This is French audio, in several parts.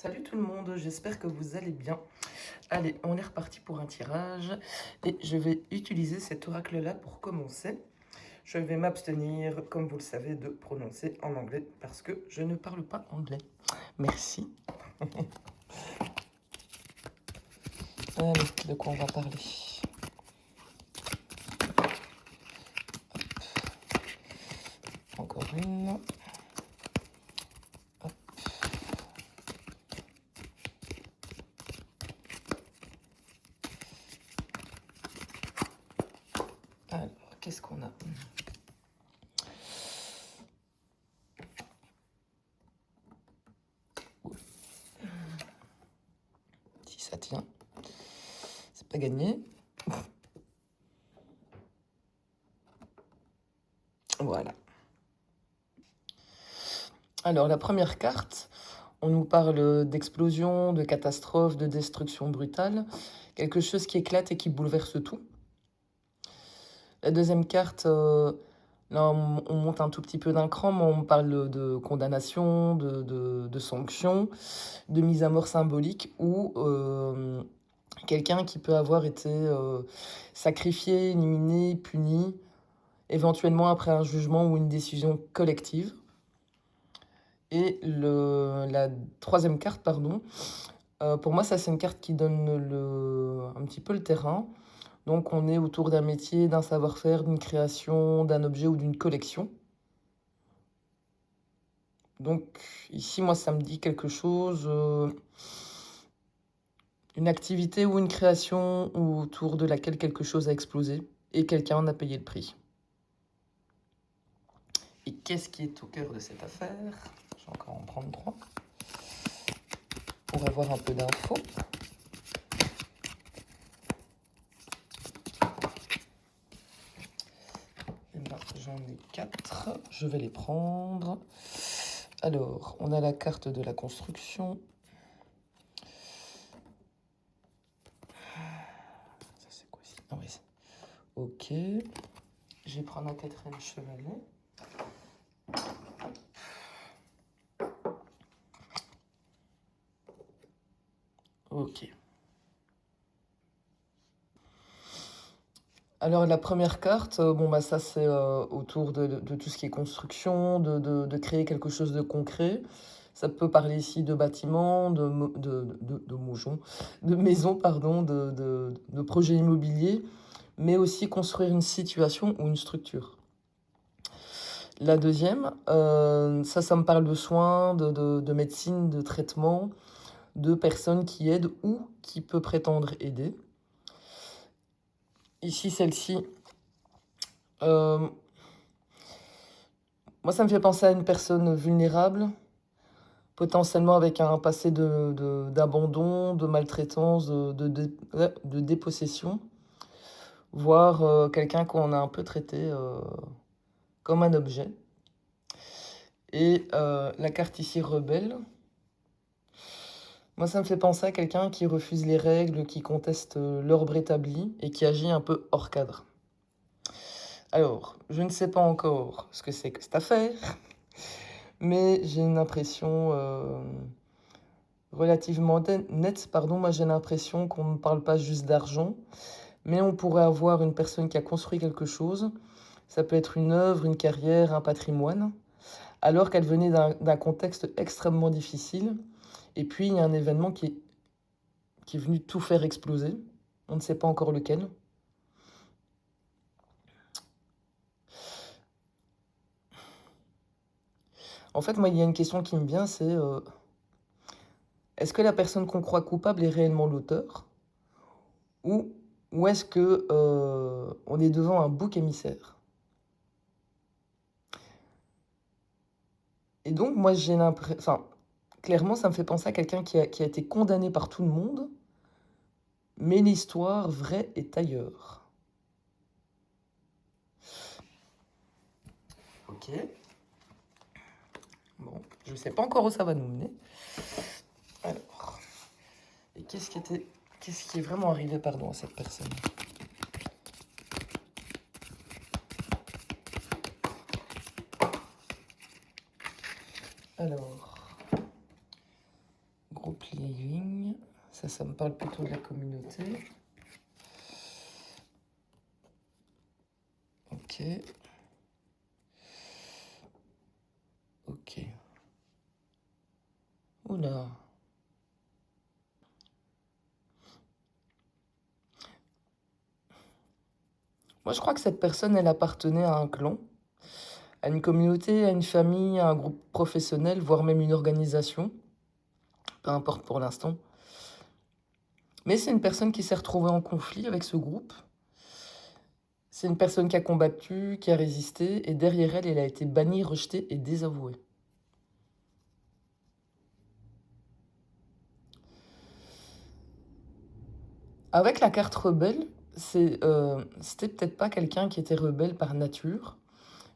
Salut tout le monde, j'espère que vous allez bien. Allez, on est reparti pour un tirage et je vais utiliser cet oracle-là pour commencer. Je vais m'abstenir, comme vous le savez, de prononcer en anglais parce que je ne parle pas anglais. Merci. Allez, de quoi on va parler? Encore une. Hop. Alors, qu'est-ce qu'on a? Si ça tient, c'est pas gagné. Voilà. Alors, la première carte, on nous parle d'explosion, de catastrophe, de destruction brutale. Quelque chose qui éclate et qui bouleverse tout. La deuxième carte, là, on monte un tout petit peu d'un cran, mais on parle de condamnation, de sanctions, de mise à mort symbolique, ou quelqu'un qui peut avoir été sacrifié, éliminé, puni, éventuellement après un jugement ou une décision collective. Et la troisième carte, pardon, pour moi, ça c'est une carte qui donne un petit peu le terrain. Donc on est autour d'un métier, d'un savoir-faire, d'une création, d'un objet ou d'une collection. Donc ici, moi, ça me dit quelque chose, une activité ou une création autour de laquelle quelque chose a explosé et quelqu'un en a payé le prix. Et qu'est-ce qui est au cœur de cette affaire? Je vais encore en prendre 3 pour avoir un peu d'infos. J'en ai 4, je vais les prendre. Alors, on a la carte de la construction. Ça, c'est quoi ici? Ah oui. Ok. Je vais prendre un quatrième chevalet. Ok. Alors, la première carte, bon, bah, ça, c'est autour de tout ce qui est construction, de créer quelque chose de concret. Ça peut parler ici de bâtiments, de maisons, pardon, de projets immobiliers, mais aussi construire une situation ou une structure. La deuxième, ça me parle de soins, de médecine, de traitement, de personnes qui aident ou qui peut prétendre aider. Ici, celle-ci, moi, ça me fait penser à une personne vulnérable, potentiellement avec un passé d'abandon, de maltraitance, de dépossession, voire quelqu'un qu'on a un peu traité comme un objet. Et la carte ici, rebelle, moi, ça me fait penser à quelqu'un qui refuse les règles, qui conteste l'ordre établi et qui agit un peu hors cadre. Alors, je ne sais pas encore ce que c'est que cette affaire, mais j'ai une impression relativement nette. Pardon, moi j'ai l'impression qu'on ne parle pas juste d'argent, mais on pourrait avoir une personne qui a construit quelque chose. Ça peut être une œuvre, une carrière, un patrimoine, alors qu'elle venait d'un contexte extrêmement difficile. Et puis, il y a un événement qui est venu tout faire exploser. On ne sait pas encore lequel. En fait, moi, il y a une question qui me vient, c'est est-ce que la personne qu'on croit coupable est réellement l'auteur? Ou est-ce que on est devant un bouc émissaire? Et donc, moi, j'ai l'impression... Enfin, clairement, ça me fait penser à quelqu'un qui a été condamné par tout le monde, mais l'histoire vraie est ailleurs. Ok. Bon, je ne sais pas encore où ça va nous mener. Alors, et qu'est-ce qui est vraiment arrivé, pardon, à cette personne? Alors, groupe living. Ça me parle plutôt de la communauté. Ok. Ok. Oula. Moi, je crois que cette personne, elle appartenait à un clan, à une communauté, à une famille, à un groupe professionnel, voire même une organisation. Peu importe pour l'instant. Mais c'est une personne qui s'est retrouvée en conflit avec ce groupe. C'est une personne qui a combattu, qui a résisté, et derrière elle, elle a été bannie, rejetée et désavouée. Avec la carte rebelle, c'était peut-être pas quelqu'un qui était rebelle par nature,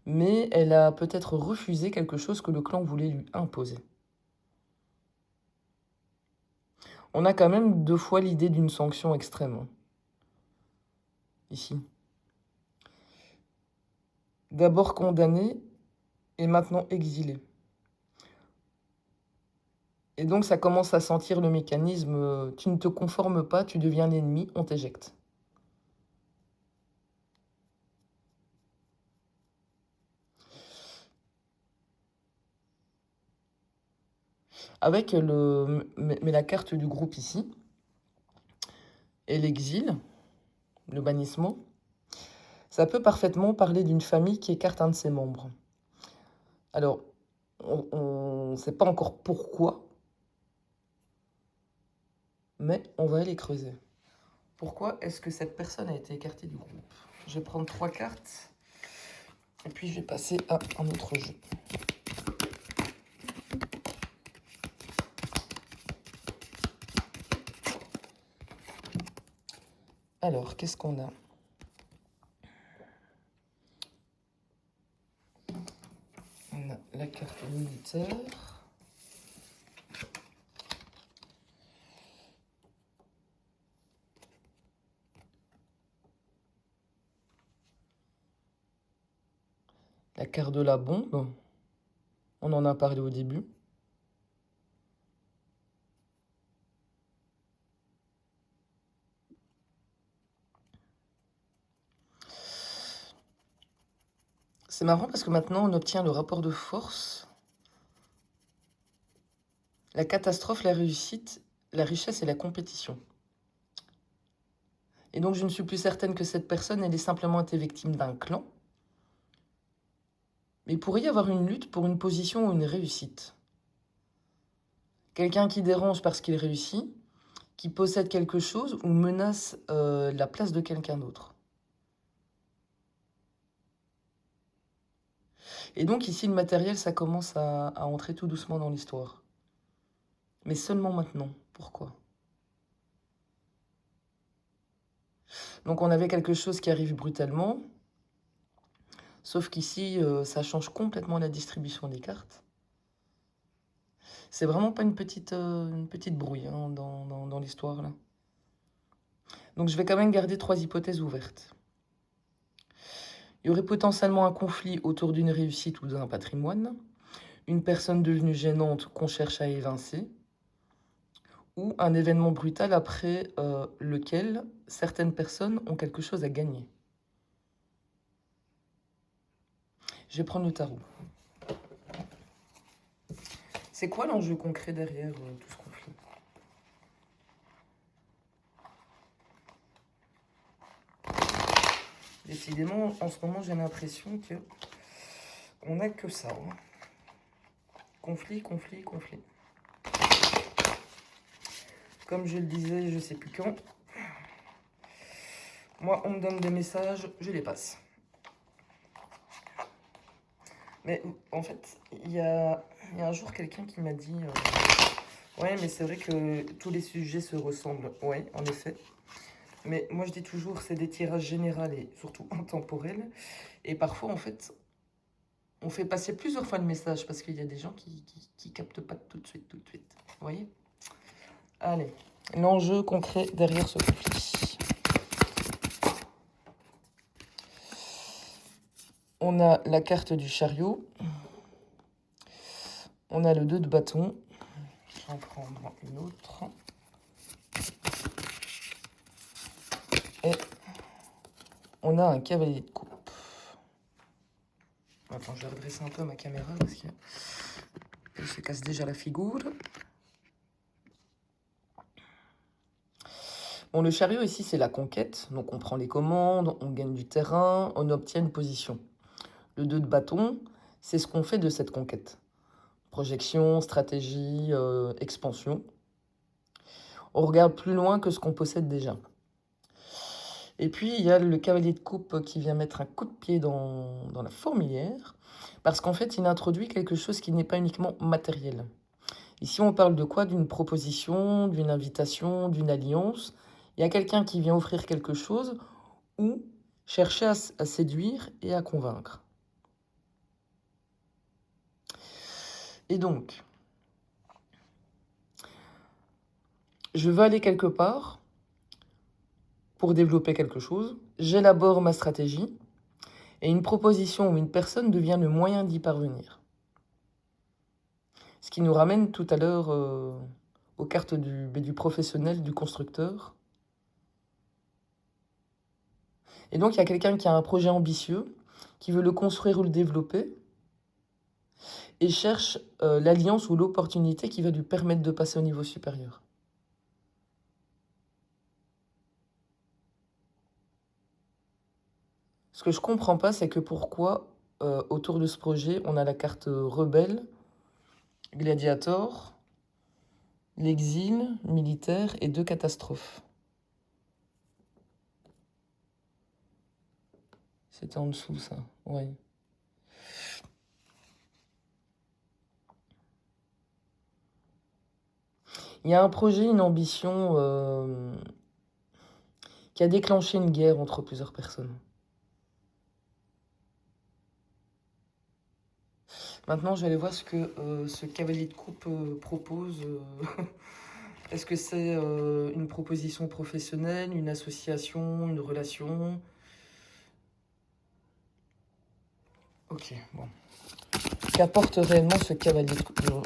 mais elle a peut-être refusé quelque chose que le clan voulait lui imposer. On a quand même 2 fois l'idée d'une sanction extrême, hein, ici. D'abord condamné et maintenant exilé. Et donc ça commence à sentir le mécanisme, tu ne te conformes pas, tu deviens l'ennemi, on t'éjecte. Avec mais la carte du groupe ici, et l'exil, le bannissement, ça peut parfaitement parler d'une famille qui écarte un de ses membres. Alors, on ne sait pas encore pourquoi, mais on va aller creuser. Pourquoi est-ce que cette personne a été écartée du groupe? Je vais prendre 3 cartes, et puis je vais passer à un autre jeu. Alors, qu'est-ce qu'on a? On a la carte militaire. La carte de la bombe. On en a parlé au début. C'est marrant parce que maintenant on obtient le rapport de force, la catastrophe, la réussite, la richesse et la compétition. Et donc je ne suis plus certaine que cette personne, elle ait simplement été victime d'un clan. Mais il pourrait y avoir une lutte pour une position ou une réussite. Quelqu'un qui dérange parce qu'il réussit, qui possède quelque chose ou menace la place de quelqu'un d'autre. Et donc ici, le matériel, ça commence à entrer tout doucement dans l'histoire. Mais seulement maintenant. Pourquoi? Donc on avait quelque chose qui arrive brutalement, sauf qu'ici, ça change complètement la distribution des cartes. C'est vraiment pas une petite brouille hein, dans l'histoire, là. Donc je vais quand même garder 3 hypothèses ouvertes. Il y aurait potentiellement un conflit autour d'une réussite ou d'un patrimoine, une personne devenue gênante qu'on cherche à évincer, ou un événement brutal après lequel certaines personnes ont quelque chose à gagner. Je vais prendre le tarot. C'est quoi l'enjeu concret derrière tout ce conflit? Décidément, en ce moment, j'ai l'impression que on n'a que ça. Hein. Conflit, conflit, conflit. Comme je le disais, je sais plus quand. Moi, on me donne des messages, je les passe. Mais en fait, il y a un jour quelqu'un qui m'a dit ouais, mais c'est vrai que tous les sujets se ressemblent. Ouais, en effet. Mais moi, je dis toujours, c'est des tirages généraux et surtout intemporels. Et parfois, en fait, on fait passer plusieurs fois le message parce qu'il y a des gens qui captent pas tout de suite, tout de suite. Vous voyez? Allez, l'enjeu concret derrière ce conflit. On a la carte du chariot. On a le 2 de bâton. Je vais en prendre une autre. Et on a un cavalier de coupe. Attends, je vais redresser un peu ma caméra parce qu'elle se casse déjà la figure. Bon, le chariot ici, c'est la conquête. Donc on prend les commandes, on gagne du terrain, on obtient une position. Le 2 de bâton, c'est ce qu'on fait de cette conquête. Projection, stratégie, expansion. On regarde plus loin que ce qu'on possède déjà. Et puis, il y a le cavalier de coupe qui vient mettre un coup de pied dans la fourmilière, parce qu'en fait, il introduit quelque chose qui n'est pas uniquement matériel. Ici, on parle de quoi? D'une proposition, d'une invitation, d'une alliance. Il y a quelqu'un qui vient offrir quelque chose ou chercher à séduire et à convaincre. Et donc, je veux aller quelque part pour développer quelque chose, j'élabore ma stratégie, et une proposition ou une personne devient le moyen d'y parvenir. Ce qui nous ramène tout à l'heure aux cartes du professionnel, du constructeur. Et donc, il y a quelqu'un qui a un projet ambitieux, qui veut le construire ou le développer, et cherche l'alliance ou l'opportunité qui va lui permettre de passer au niveau supérieur. Ce que je comprends pas, c'est que pourquoi, autour de ce projet, on a la carte rebelle, gladiator, l'exil, militaire et 2 catastrophes. C'était en dessous, ça. Ouais. Il y a un projet, une ambition qui a déclenché une guerre entre plusieurs personnes. Maintenant, je vais aller voir ce que ce cavalier de coupe propose. Est-ce que c'est une proposition professionnelle, une association, une relation? Ok, bon. Qu'apporte réellement ce cavalier de coupe là?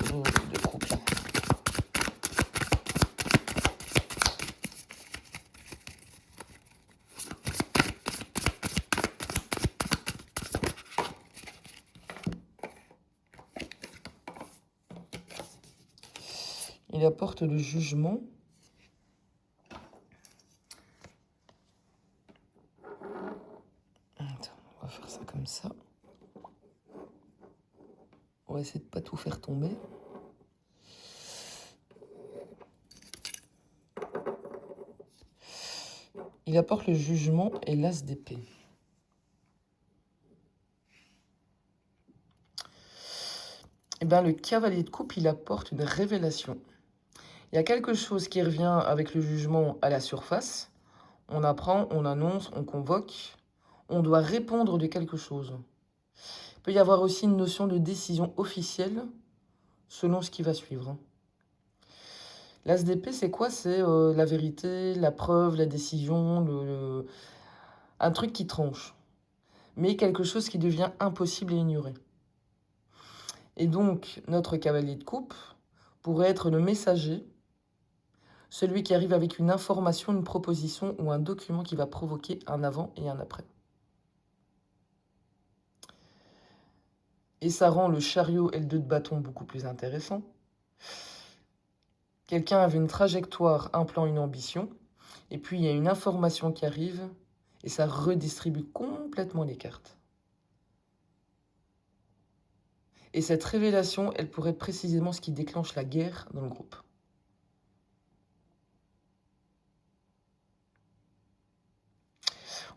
Il apporte le jugement. Attends, on va faire ça comme ça. On va essayer de ne pas tout faire tomber. Il apporte le jugement et l'as d'épée. Eh bien, le cavalier de coupe, il apporte une révélation. Il y a quelque chose qui revient avec le jugement à la surface. On apprend, on annonce, on convoque. On doit répondre de quelque chose. Il peut y avoir aussi une notion de décision officielle selon ce qui va suivre. L'as d'épée, c'est quoi? C'est la vérité, la preuve, la décision, un truc qui tranche. Mais quelque chose qui devient impossible à ignorer. Et donc, notre cavalier de coupe pourrait être le messager, celui qui arrive avec une information, une proposition ou un document qui va provoquer un avant et un après. Et ça rend le chariot et le 2 de bâton beaucoup plus intéressant. Quelqu'un avait une trajectoire, un plan, une ambition, et puis il y a une information qui arrive, et ça redistribue complètement les cartes. Et cette révélation, elle pourrait être précisément ce qui déclenche la guerre dans le groupe.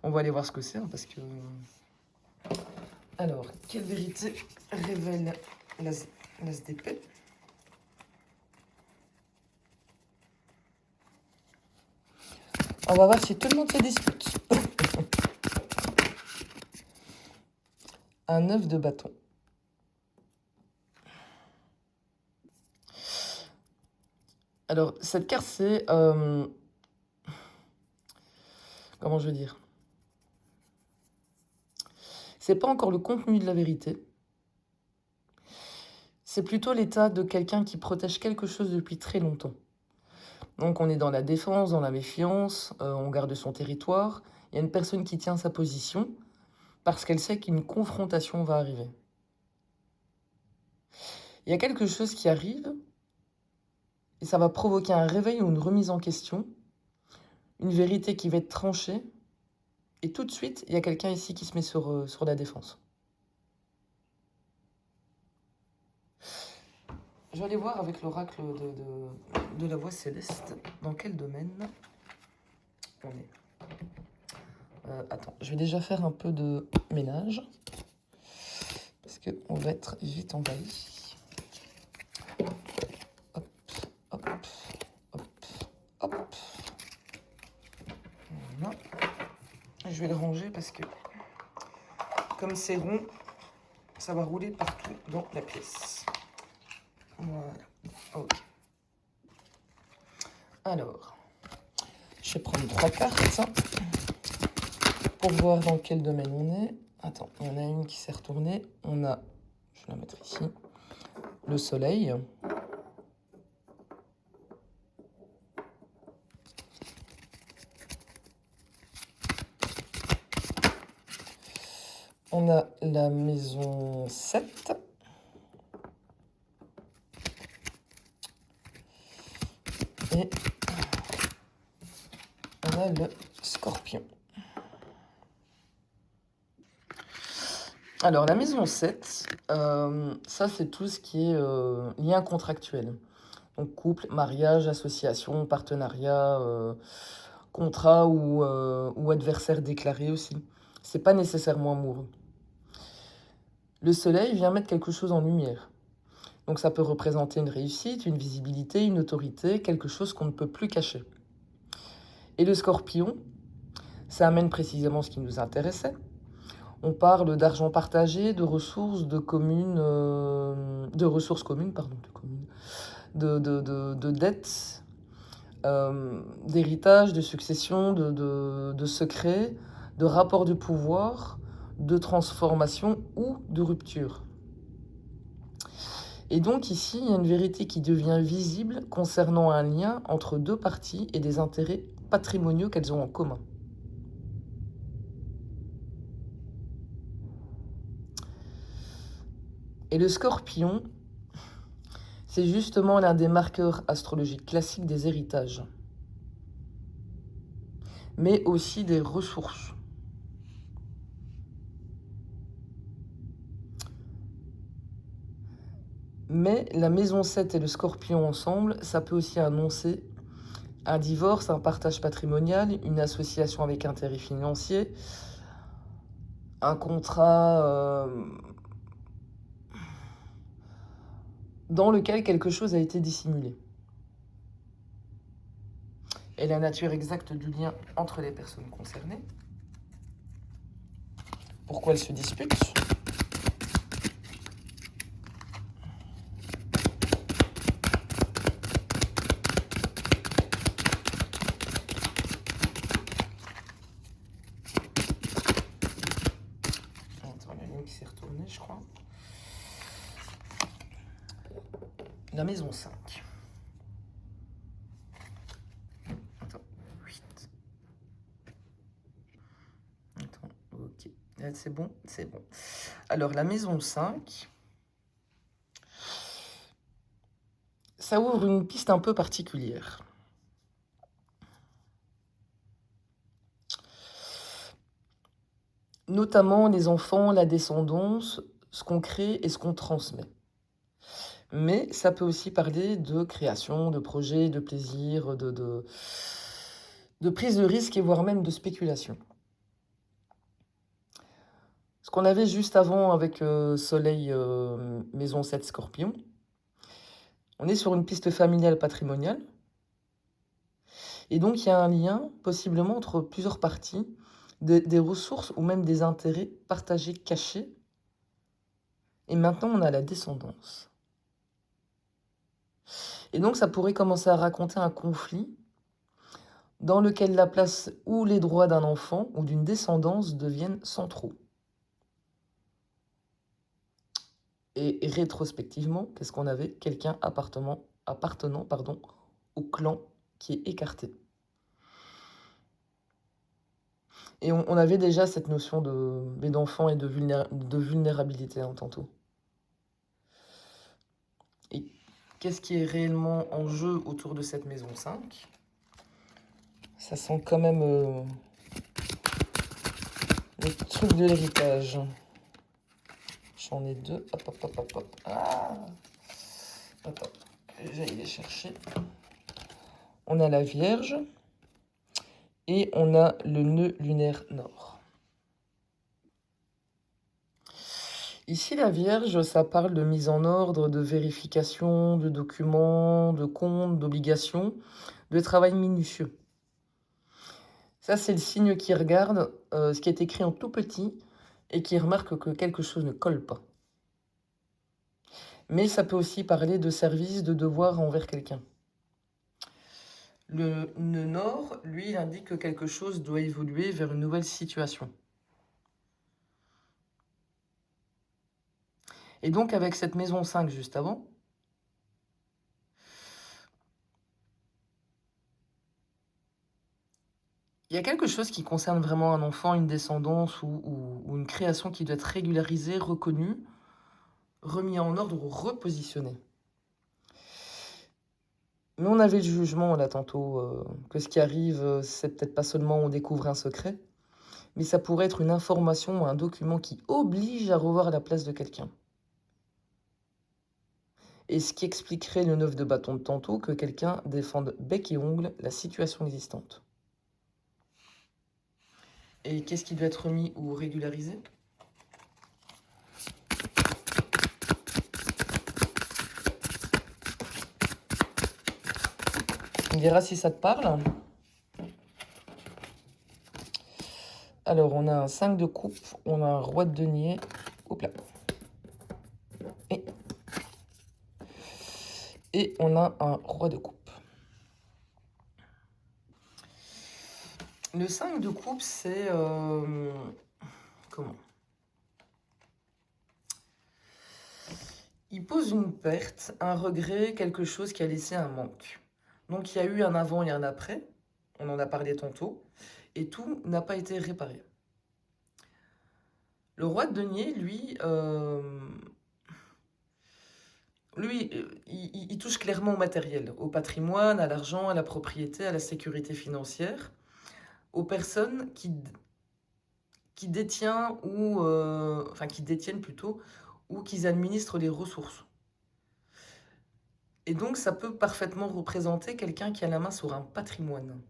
On va aller voir ce que c'est, hein, parce que... Alors, quelle vérité révèle l'as d'épée? On va voir si tout le monde se dispute. Un 9 de bâton. Alors, cette carte, c'est... comment je veux dire? C'est pas encore le contenu de la vérité. c'est plutôt l'état de quelqu'un qui protège quelque chose depuis très longtemps. Donc on est dans la défense, dans la méfiance, on garde son territoire. Il y a une personne qui tient sa position parce qu'elle sait qu'une confrontation va arriver. Il y a quelque chose qui arrive et ça va provoquer un réveil ou une remise en question, une vérité qui va être tranchée. Et tout de suite, il y a quelqu'un ici qui se met sur la défense. Je vais aller voir avec l'oracle de la voix céleste dans quel domaine on est. Attends, je vais déjà faire un peu de ménage parce qu'on va être vite envahi. Hop, hop, hop, hop. Voilà. Je vais le ranger parce que comme c'est rond, ça va rouler partout dans la pièce. Voilà, ok. Alors, je vais prendre 3 cartes pour voir dans quel domaine on est. Attends, il y en a une qui s'est retournée. On a, je vais la mettre ici, le soleil. On a la maison 7. Et on a le scorpion. Alors, la maison 7, ça, c'est tout ce qui est lien contractuel. Donc, couple, mariage, association, partenariat, contrat ou adversaire déclaré aussi. C'est pas nécessairement amoureux. Le soleil vient mettre quelque chose en lumière. Donc, ça peut représenter une réussite, une visibilité, une autorité, quelque chose qu'on ne peut plus cacher. Et le scorpion, ça amène précisément ce qui nous intéressait. On parle d'argent partagé, de ressources, de ressources communes, de dettes, d'héritage, de succession, de secrets, de rapports de pouvoir, de transformation ou de rupture. Et donc ici, il y a une vérité qui devient visible concernant un lien entre deux parties et des intérêts patrimoniaux qu'elles ont en commun. Et le scorpion, c'est justement l'un des marqueurs astrologiques classiques des héritages, mais aussi des ressources. Mais la maison 7 et le scorpion ensemble, ça peut aussi annoncer un divorce, un partage patrimonial, une association avec intérêt financier, un contrat dans lequel quelque chose a été dissimulé. Et la nature exacte du lien entre les personnes concernées. Pourquoi elles se disputent ? Attends, la ligne qui s'est retournée, je crois. La maison 5. Attends, 8. Attends, ok. C'est bon, c'est bon. Alors, la maison 5, ça ouvre une piste un peu particulière. Notamment les enfants, la descendance, ce qu'on crée et ce qu'on transmet. Mais ça peut aussi parler de création, de projet, de plaisir, de prise de risque et voire même de spéculation. Ce qu'on avait juste avant avec Soleil, Maison 7, Scorpion, on est sur une piste familiale patrimoniale. Et donc, il y a un lien, possiblement, entre plusieurs parties, des ressources ou même des intérêts partagés, cachés. Et maintenant, on a la descendance. Et donc, ça pourrait commencer à raconter un conflit dans lequel la place ou les droits d'un enfant ou d'une descendance deviennent centraux. Et rétrospectivement, qu'est-ce qu'on avait? Quelqu'un appartenant, pardon, au clan qui est écarté. Et on avait déjà cette notion d'enfant et de vulnérabilité, hein, tantôt. Et qu'est-ce qui est réellement en jeu autour de cette maison 5? Ça sent quand même le truc de l'héritage. J'en ai deux. Hop, hop, hop, hop, hop. Ah! Attends, j'aille les chercher. On a la Vierge et on a le nœud lunaire nord. Ici, la Vierge, ça parle de mise en ordre, de vérification, de documents, de comptes, d'obligations, de travail minutieux. Ça, c'est le signe qui regarde ce qui est écrit en tout petit et qui remarque que quelque chose ne colle pas. Mais ça peut aussi parler de service, de devoir envers quelqu'un. Le nœud nord, lui, il indique que quelque chose doit évoluer vers une nouvelle situation. Et donc, avec cette maison 5 juste avant, il y a quelque chose qui concerne vraiment un enfant, une descendance ou une création qui doit être régularisée, reconnue, remis en ordre ou repositionné. Mais on avait le jugement là tantôt, que ce qui arrive, c'est peut-être pas seulement on découvre un secret, mais ça pourrait être une information ou un document qui oblige à revoir la place de quelqu'un. Et ce qui expliquerait le 9 de bâton de tantôt, que quelqu'un défende bec et ongle la situation existante. Et qu'est-ce qui doit être remis ou régularisé? On verra si ça te parle. Alors, on a un 5 de coupe, on a un roi de denier. Hop là. Et on a un roi de coupe. Le 5 de coupe, c'est... comment? Il pose une perte, un regret, quelque chose qui a laissé un manque. Donc il y a eu un avant et un après, on en a parlé tantôt, et tout n'a pas été réparé. Le roi de denier, lui, il touche clairement au matériel, au patrimoine, à l'argent, à la propriété, à la sécurité financière, aux personnes qui détiennent qui détiennent plutôt, ou qui administrent les ressources. Et donc, ça peut parfaitement représenter quelqu'un qui a la main sur un patrimoine.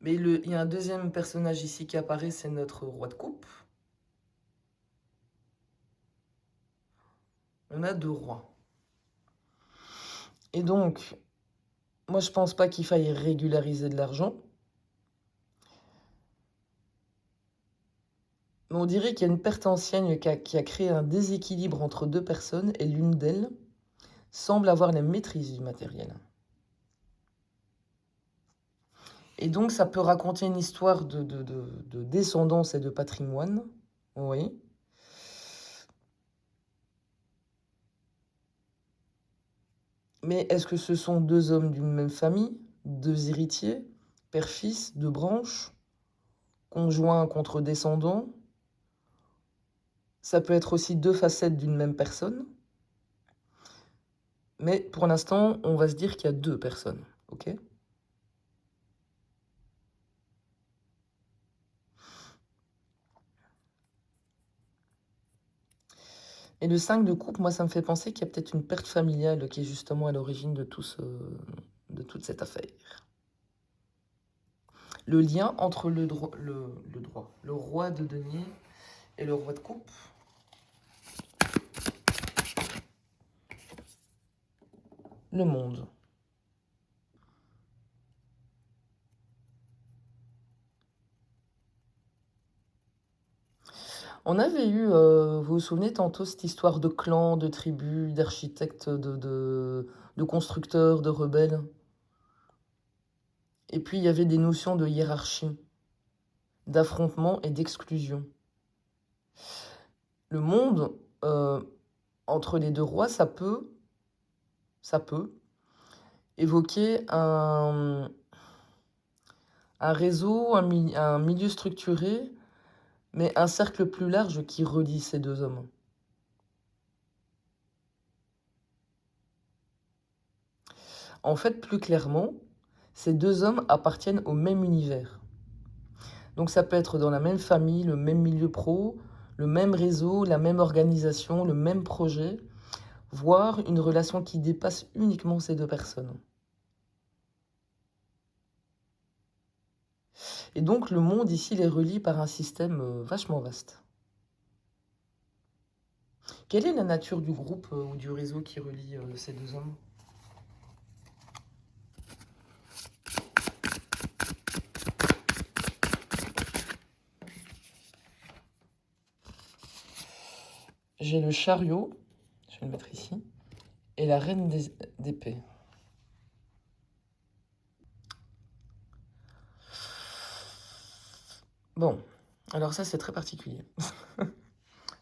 Mais il y a un deuxième personnage ici qui apparaît, c'est notre roi de coupe. On a deux rois. Et donc, moi, je pense pas qu'il faille régulariser de l'argent. Mais on dirait qu'il y a une perte ancienne qui a créé un déséquilibre entre deux personnes et l'une d'elles semble avoir la maîtrise du matériel. Et donc, ça peut raconter une histoire de descendance et de patrimoine. Oui. Mais est-ce que ce sont deux hommes d'une même famille, deux héritiers, père-fils, deux branches, conjoints contre descendants? Ça peut être aussi deux facettes d'une même personne. Mais pour l'instant, on va se dire qu'il y a deux personnes, ok? Et le 5 de coupe, moi, ça me fait penser qu'il y a peut-être une perte familiale qui est justement à l'origine de toute cette affaire. Le lien entre le roi de denier et le roi de coupe. Le monde. On avait eu, vous vous souvenez tantôt, cette histoire de clans, de tribus, d'architectes, de constructeurs, de rebelles. Et puis il y avait des notions de hiérarchie, d'affrontement et d'exclusion. Le monde entre les deux rois, ça peut évoquer un réseau, un milieu structuré, mais un cercle plus large qui relie ces deux hommes. En fait, plus clairement, ces deux hommes appartiennent au même univers. Donc ça peut être dans la même famille, le même milieu pro, le même réseau, la même organisation, le même projet, voire une relation qui dépasse uniquement ces deux personnes. Et donc le monde ici les relie par un système vachement vaste. Quelle est la nature du groupe ou du réseau qui relie ces deux hommes? J'ai le chariot, je vais le mettre ici, et la reine d'épée. Bon, alors ça c'est très particulier.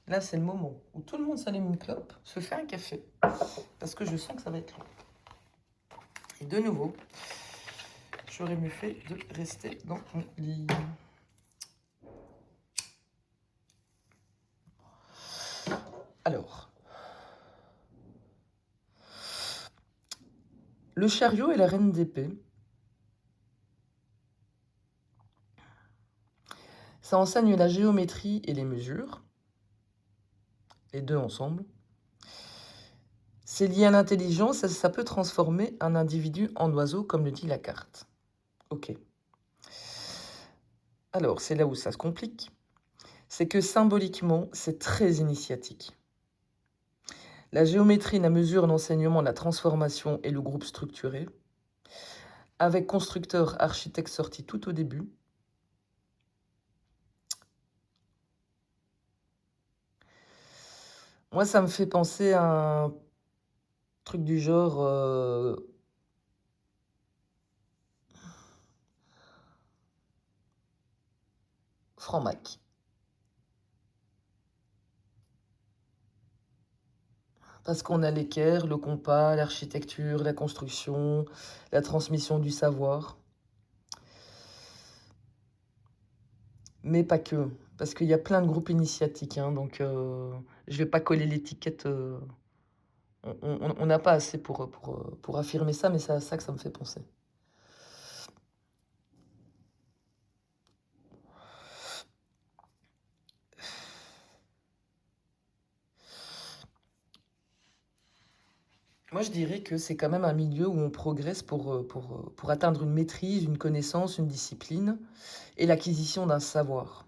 Là c'est le moment où tout le monde s'allume une clope, se fait un café, parce que je sens que ça va être long. Et de nouveau, j'aurais mieux fait de rester dans mon lit. Alors, le chariot et la reine d'épée, ça enseigne la géométrie et les mesures, les deux ensemble. C'est lié à l'intelligence et ça peut transformer un individu en oiseau, comme le dit la carte. Ok. Alors, c'est là où ça se complique. C'est que symboliquement, c'est très initiatique. La géométrie, la mesure, l'enseignement, la transformation et le groupe structuré, avec constructeur, architecte sorti tout au début. Moi, ça me fait penser à un truc du genre franc-mac. Parce qu'on a l'équerre, le compas, l'architecture, la construction, la transmission du savoir. Mais pas que, parce qu'il y a plein de groupes initiatiques, hein, donc je vais pas coller l'étiquette. On n'a pas assez pour affirmer ça, mais c'est à ça que ça me fait penser. Moi, je dirais que c'est quand même un milieu où on progresse pour atteindre une maîtrise, une connaissance, une discipline et l'acquisition d'un savoir.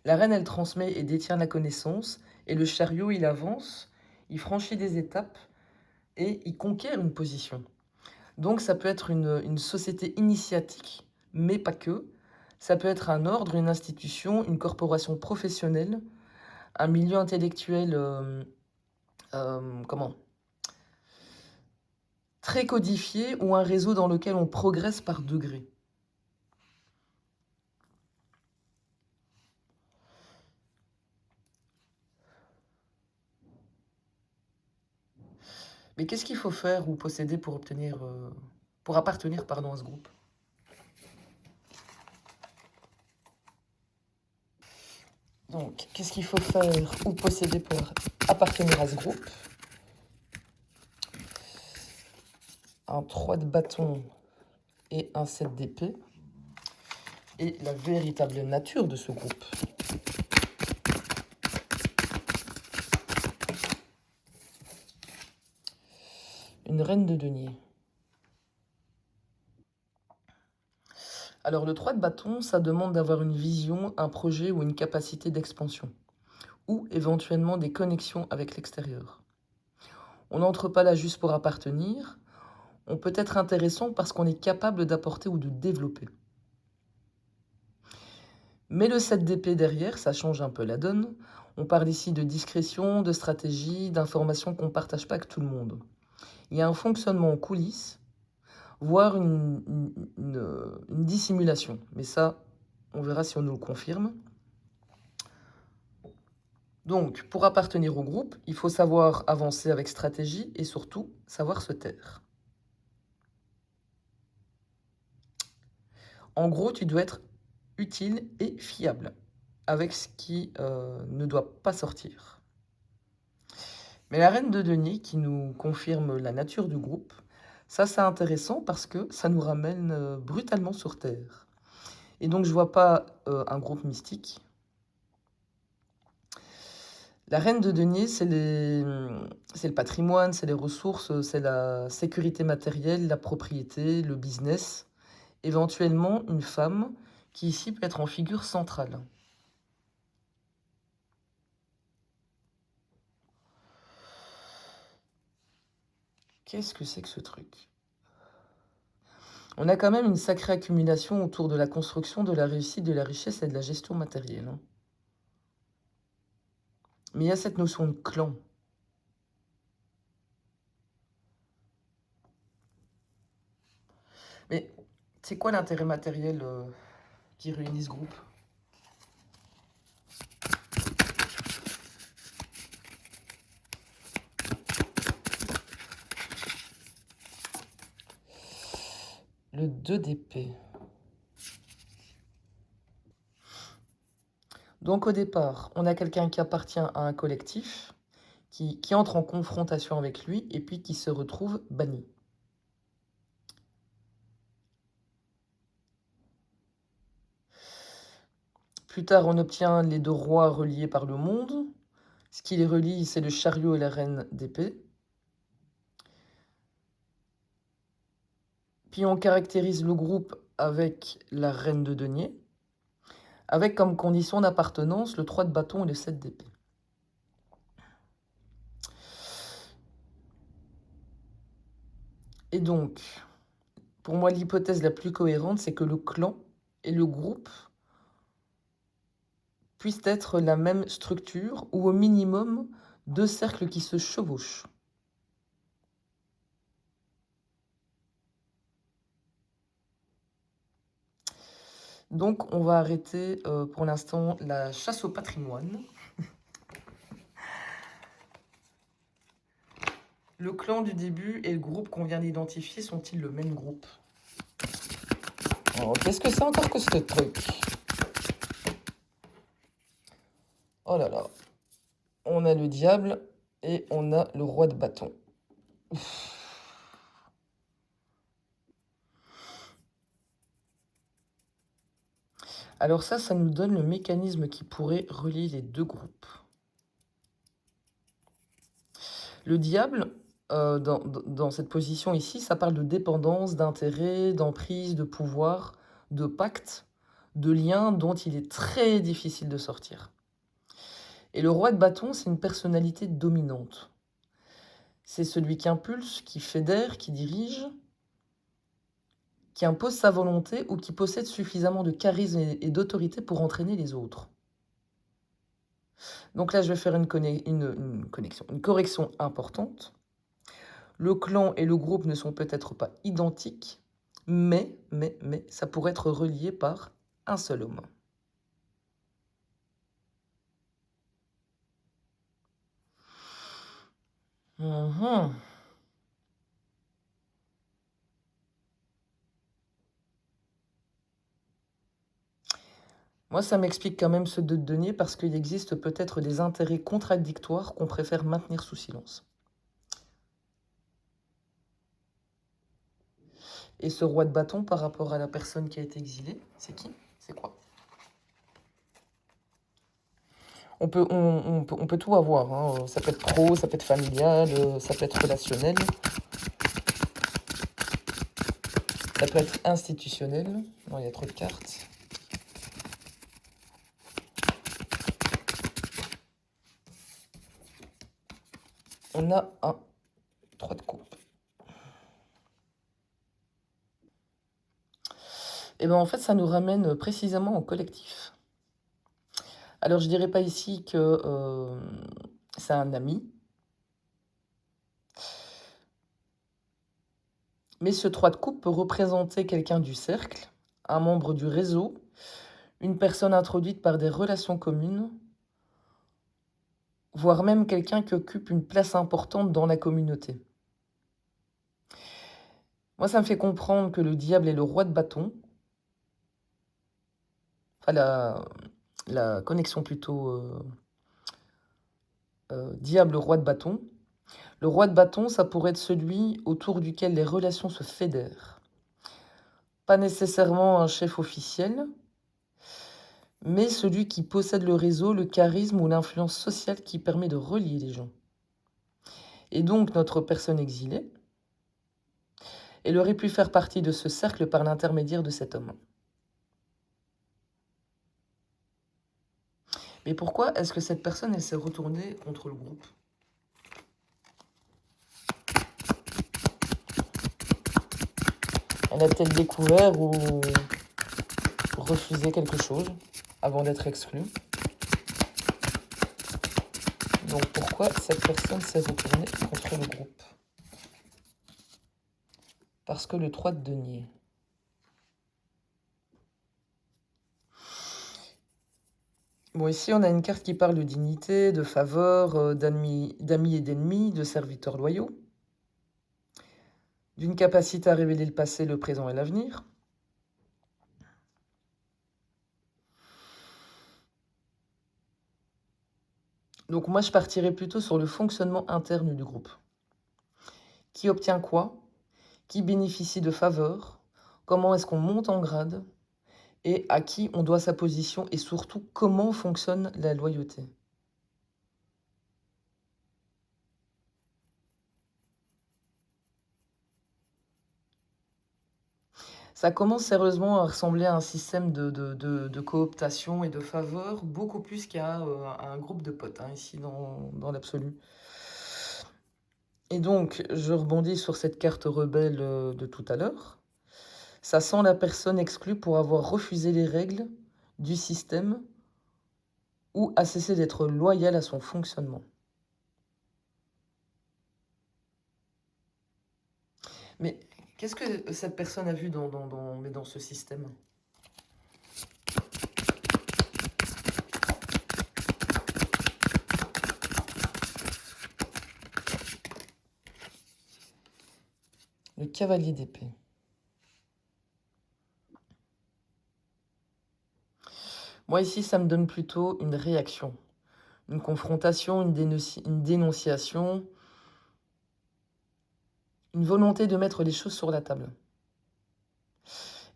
La reine, elle transmet et détient la connaissance, et le chariot, il avance, il franchit des étapes et il conquiert une position. Donc ça peut être une société initiatique, mais pas que. Ça peut être un ordre, une institution, une corporation professionnelle, un milieu intellectuel comment très codifié ou un réseau dans lequel on progresse par degrés. Mais qu'est-ce qu'il faut faire ou posséder pour appartenir à ce groupe? Donc, qu'est-ce qu'il faut faire ou posséder pour appartenir à ce groupe? Un 3 de bâton et un 7 d'épée. Et la véritable nature de ce groupe. Une reine de denier. Alors le 3 de bâton, ça demande d'avoir une vision, un projet ou une capacité d'expansion, ou éventuellement des connexions avec l'extérieur. On n'entre pas là juste pour appartenir, on peut être intéressant parce qu'on est capable d'apporter ou de développer. Mais le 7 d'épée derrière, ça change un peu la donne. On parle ici de discrétion, de stratégie, d'informations qu'on ne partage pas avec tout le monde. Il y a un fonctionnement en coulisses, voire une dissimulation. Mais ça, on verra si on nous le confirme. Donc, pour appartenir au groupe, il faut savoir avancer avec stratégie et surtout savoir se taire. En gros, tu dois être utile et fiable avec ce qui ne doit pas sortir. Mais la reine de denier qui nous confirme la nature du groupe, ça c'est intéressant parce que ça nous ramène brutalement sur Terre. Et donc je vois pas un groupe mystique. La reine de denier, c'est le patrimoine, c'est les ressources, c'est la sécurité matérielle, la propriété, le business. Éventuellement, une femme qui ici peut être en figure centrale. Qu'est-ce que c'est que ce truc? On a quand même une sacrée accumulation autour de la construction, de la réussite, de la richesse et de la gestion matérielle, hein. Mais il y a cette notion de clan. Mais c'est quoi l'intérêt matériel qui réunit ce groupe? Le 2 d'épée. Donc au départ, on a quelqu'un qui appartient à un collectif, qui entre en confrontation avec lui et puis qui se retrouve banni. Plus tard, on obtient les deux rois reliés par le monde. Ce qui les relie, c'est le chariot et la reine d'épée. Puis on caractérise le groupe avec la reine de denier, avec comme condition d'appartenance le 3 de bâton et le 7 d'épée. Et donc, pour moi, l'hypothèse la plus cohérente, c'est que le clan et le groupe puissent être la même structure ou au minimum deux cercles qui se chevauchent. Donc, on va arrêter pour l'instant la chasse au patrimoine. Le clan du début et le groupe qu'on vient d'identifier sont-ils le même groupe? Oh, qu'est-ce que c'est encore que ce truc? Oh là là. On a le diable et on a le roi de bâton. Ouf. Alors ça nous donne le mécanisme qui pourrait relier les deux groupes. Le diable, dans cette position ici, ça parle de dépendance, d'intérêt, d'emprise, de pouvoir, de pacte, de lien dont il est très difficile de sortir. Et le roi de bâton, c'est une personnalité dominante. C'est celui qui impulse, qui fédère, qui dirige, qui impose sa volonté ou qui possède suffisamment de charisme et d'autorité pour entraîner les autres. Donc là, je vais faire une correction importante. Le clan et le groupe ne sont peut-être pas identiques, mais ça pourrait être relié par un seul homme. Mhm. Moi, ça m'explique quand même ce 2 de denier parce qu'il existe peut-être des intérêts contradictoires qu'on préfère maintenir sous silence. Et ce roi de bâton par rapport à la personne qui a été exilée, c'est qui? C'est quoi? On peut tout avoir, hein. Ça peut être pro, ça peut être familial, ça peut être relationnel, ça peut être institutionnel. Non, il y a trop de cartes. On a un 3 de coupe. Et bien en fait, ça nous ramène précisément au collectif. Alors je dirais pas ici que c'est un ami, mais ce 3 de coupe peut représenter quelqu'un du cercle, un membre du réseau, une personne introduite par des relations communes, voire même quelqu'un qui occupe une place importante dans la communauté. Moi, ça me fait comprendre que le diable est le roi de bâton, enfin la connexion plutôt diable-roi de bâton. Le roi de bâton, ça pourrait être celui autour duquel les relations se fédèrent. Pas nécessairement un chef officiel, mais celui qui possède le réseau, le charisme ou l'influence sociale qui permet de relier les gens. Et donc notre personne exilée, elle aurait pu faire partie de ce cercle par l'intermédiaire de cet homme. Mais pourquoi est-ce que cette personne elle s'est retournée contre le groupe? Elle a peut-être découvert ou refusé quelque chose avant d'être exclue. Donc pourquoi cette personne s'est retournée contre le groupe? Parce que le 3 de denier. Bon, ici, on a une carte qui parle de dignité, de faveur, d'amis et d'ennemis, de serviteurs loyaux, d'une capacité à révéler le passé, le présent et l'avenir. Donc moi, je partirais plutôt sur le fonctionnement interne du groupe. Qui obtient quoi? Qui bénéficie de faveurs? Comment est-ce qu'on monte en grade? Et à qui on doit sa position? Et surtout, comment fonctionne la loyauté? Ça commence sérieusement à ressembler à un système de cooptation et de faveur, beaucoup plus qu'à un groupe de potes, hein, ici dans l'absolu. Et donc, je rebondis sur cette carte rebelle de tout à l'heure. Ça sent la personne exclue pour avoir refusé les règles du système ou a cessé d'être loyale à son fonctionnement. Mais qu'est-ce que cette personne a vu dans ce système? Le cavalier d'épée. Moi, ici, ça me donne plutôt une réaction, une confrontation, une dénonciation, une volonté de mettre les choses sur la table.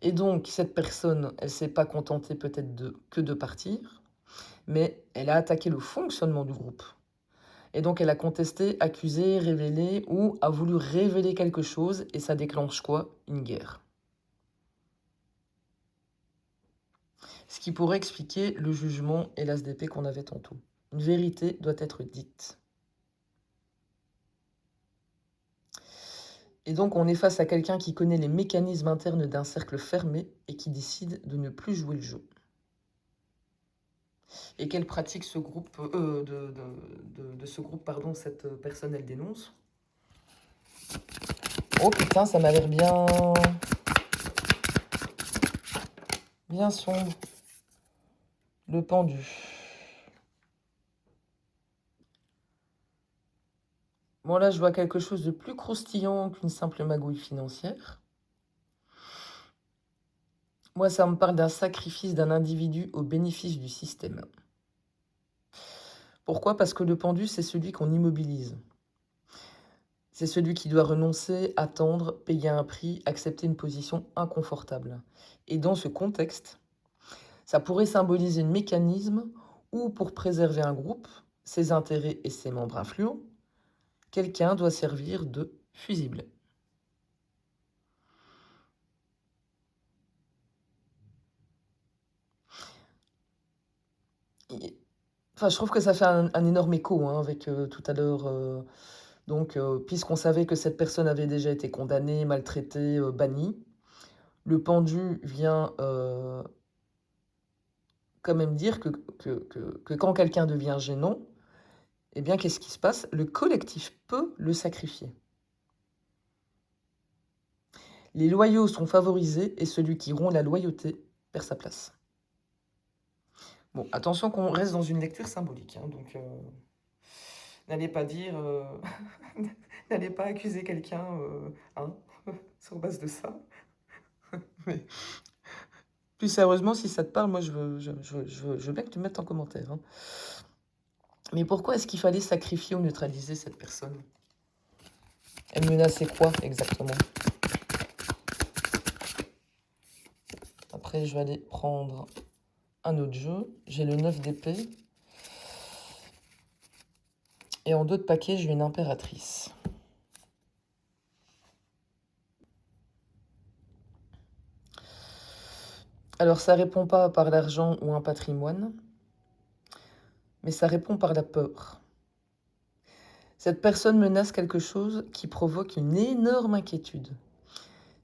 Et donc, cette personne, elle ne s'est pas contentée peut-être que de partir, mais elle a attaqué le fonctionnement du groupe. Et donc, elle a contesté, accusé, révélé ou a voulu révéler quelque chose et ça déclenche quoi? Une guerre. Ce qui pourrait expliquer le jugement et l'as d'épée qu'on avait tantôt. Une vérité doit être dite. Et donc, on est face à quelqu'un qui connaît les mécanismes internes d'un cercle fermé et qui décide de ne plus jouer le jeu. Et quelle pratique ce groupe, de ce groupe, pardon, cette personne, elle dénonce? Oh putain, ça m'a l'air bien sombre. Le pendu. Bon, là, je vois quelque chose de plus croustillant qu'une simple magouille financière. Moi, ça me parle d'un sacrifice d'un individu au bénéfice du système. Pourquoi? Parce que le pendu, c'est celui qu'on immobilise. C'est celui qui doit renoncer, attendre, payer un prix, accepter une position inconfortable. Et dans ce contexte, ça pourrait symboliser un mécanisme où, pour préserver un groupe, ses intérêts et ses membres influents, quelqu'un doit servir de fusible. Enfin, je trouve que ça fait un énorme écho hein, avec tout à l'heure. Donc, puisqu'on savait que cette personne avait déjà été condamnée, maltraitée, bannie, le pendu vient quand même dire que quand quelqu'un devient gênant, eh bien, qu'est-ce qui se passe? Le collectif peut le sacrifier. Les loyaux sont favorisés et celui qui rompt la loyauté perd sa place. Bon, attention qu'on reste dans une lecture symbolique. Hein, donc, N'allez pas dire... n'allez pas accuser quelqu'un hein, sur base de ça. Mais plus sérieusement, si ça te parle, moi, je veux bien que tu me mettes en commentaire. Hein. Mais pourquoi est-ce qu'il fallait sacrifier ou neutraliser cette personne? Elle menaçait quoi exactement? Après, je vais aller prendre un autre jeu. J'ai le 9 d'épée. Et en dos de paquet, j'ai une impératrice. Alors, ça répond pas par l'argent ou un patrimoine, mais ça répond par la peur. Cette personne menace quelque chose qui provoque une énorme inquiétude.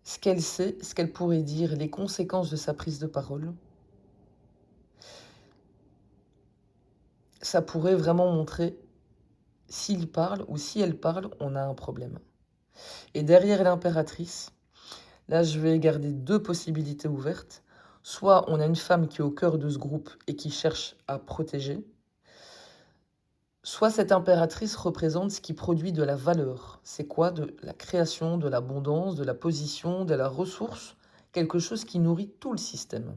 Ce qu'elle sait, ce qu'elle pourrait dire, les conséquences de sa prise de parole, ça pourrait vraiment montrer s'il parle ou si elle parle, on a un problème. Et derrière l'impératrice, là, je vais garder deux possibilités ouvertes. Soit on a une femme qui est au cœur de ce groupe et qui cherche à protéger, soit cette impératrice représente ce qui produit de la valeur. C'est quoi? De la création, de l'abondance, de la position, de la ressource, quelque chose qui nourrit tout le système.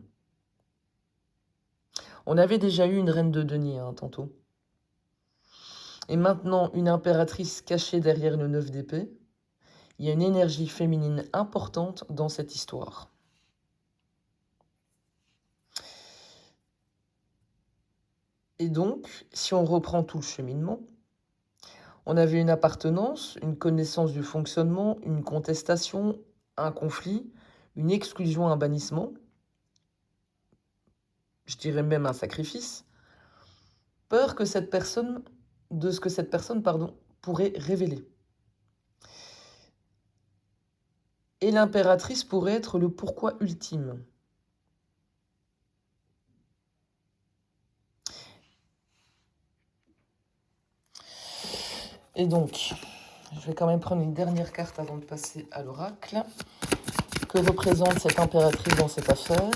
On avait déjà eu une reine de denier, hein, tantôt. Et maintenant, une impératrice cachée derrière le 9 d'épée. Il y a une énergie féminine importante dans cette histoire. Et donc, si on reprend tout le cheminement, on avait une appartenance, une connaissance du fonctionnement, une contestation, un conflit, une exclusion, un bannissement, je dirais même un sacrifice, peur que cette personne, de ce que cette personne, pourrait révéler. Et l'impératrice pourrait être le pourquoi ultime. Et donc, je vais quand même prendre une dernière carte avant de passer à l'oracle. Que représente cette impératrice dans cette affaire?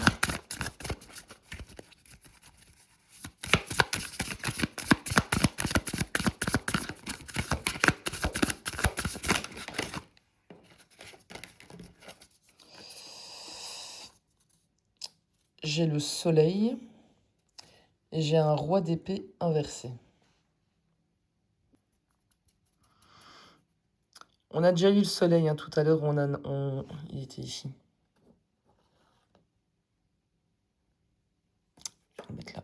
J'ai le soleil et j'ai un roi d'épée inversé. On a déjà eu le soleil hein, tout à l'heure, il était ici. Je vais le mettre là.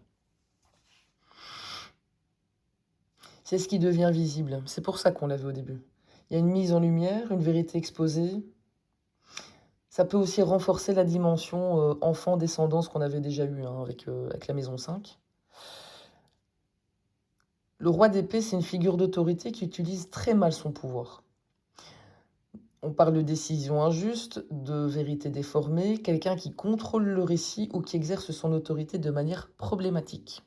C'est ce qui devient visible. C'est pour ça qu'on l'avait au début. Il y a une mise en lumière, une vérité exposée. Ça peut aussi renforcer la dimension enfant-descendance qu'on avait déjà eue hein, avec la maison 5. Le roi d'épée, c'est une figure d'autorité qui utilise très mal son pouvoir. On parle de décision injuste, de vérité déformée, quelqu'un qui contrôle le récit ou qui exerce son autorité de manière problématique.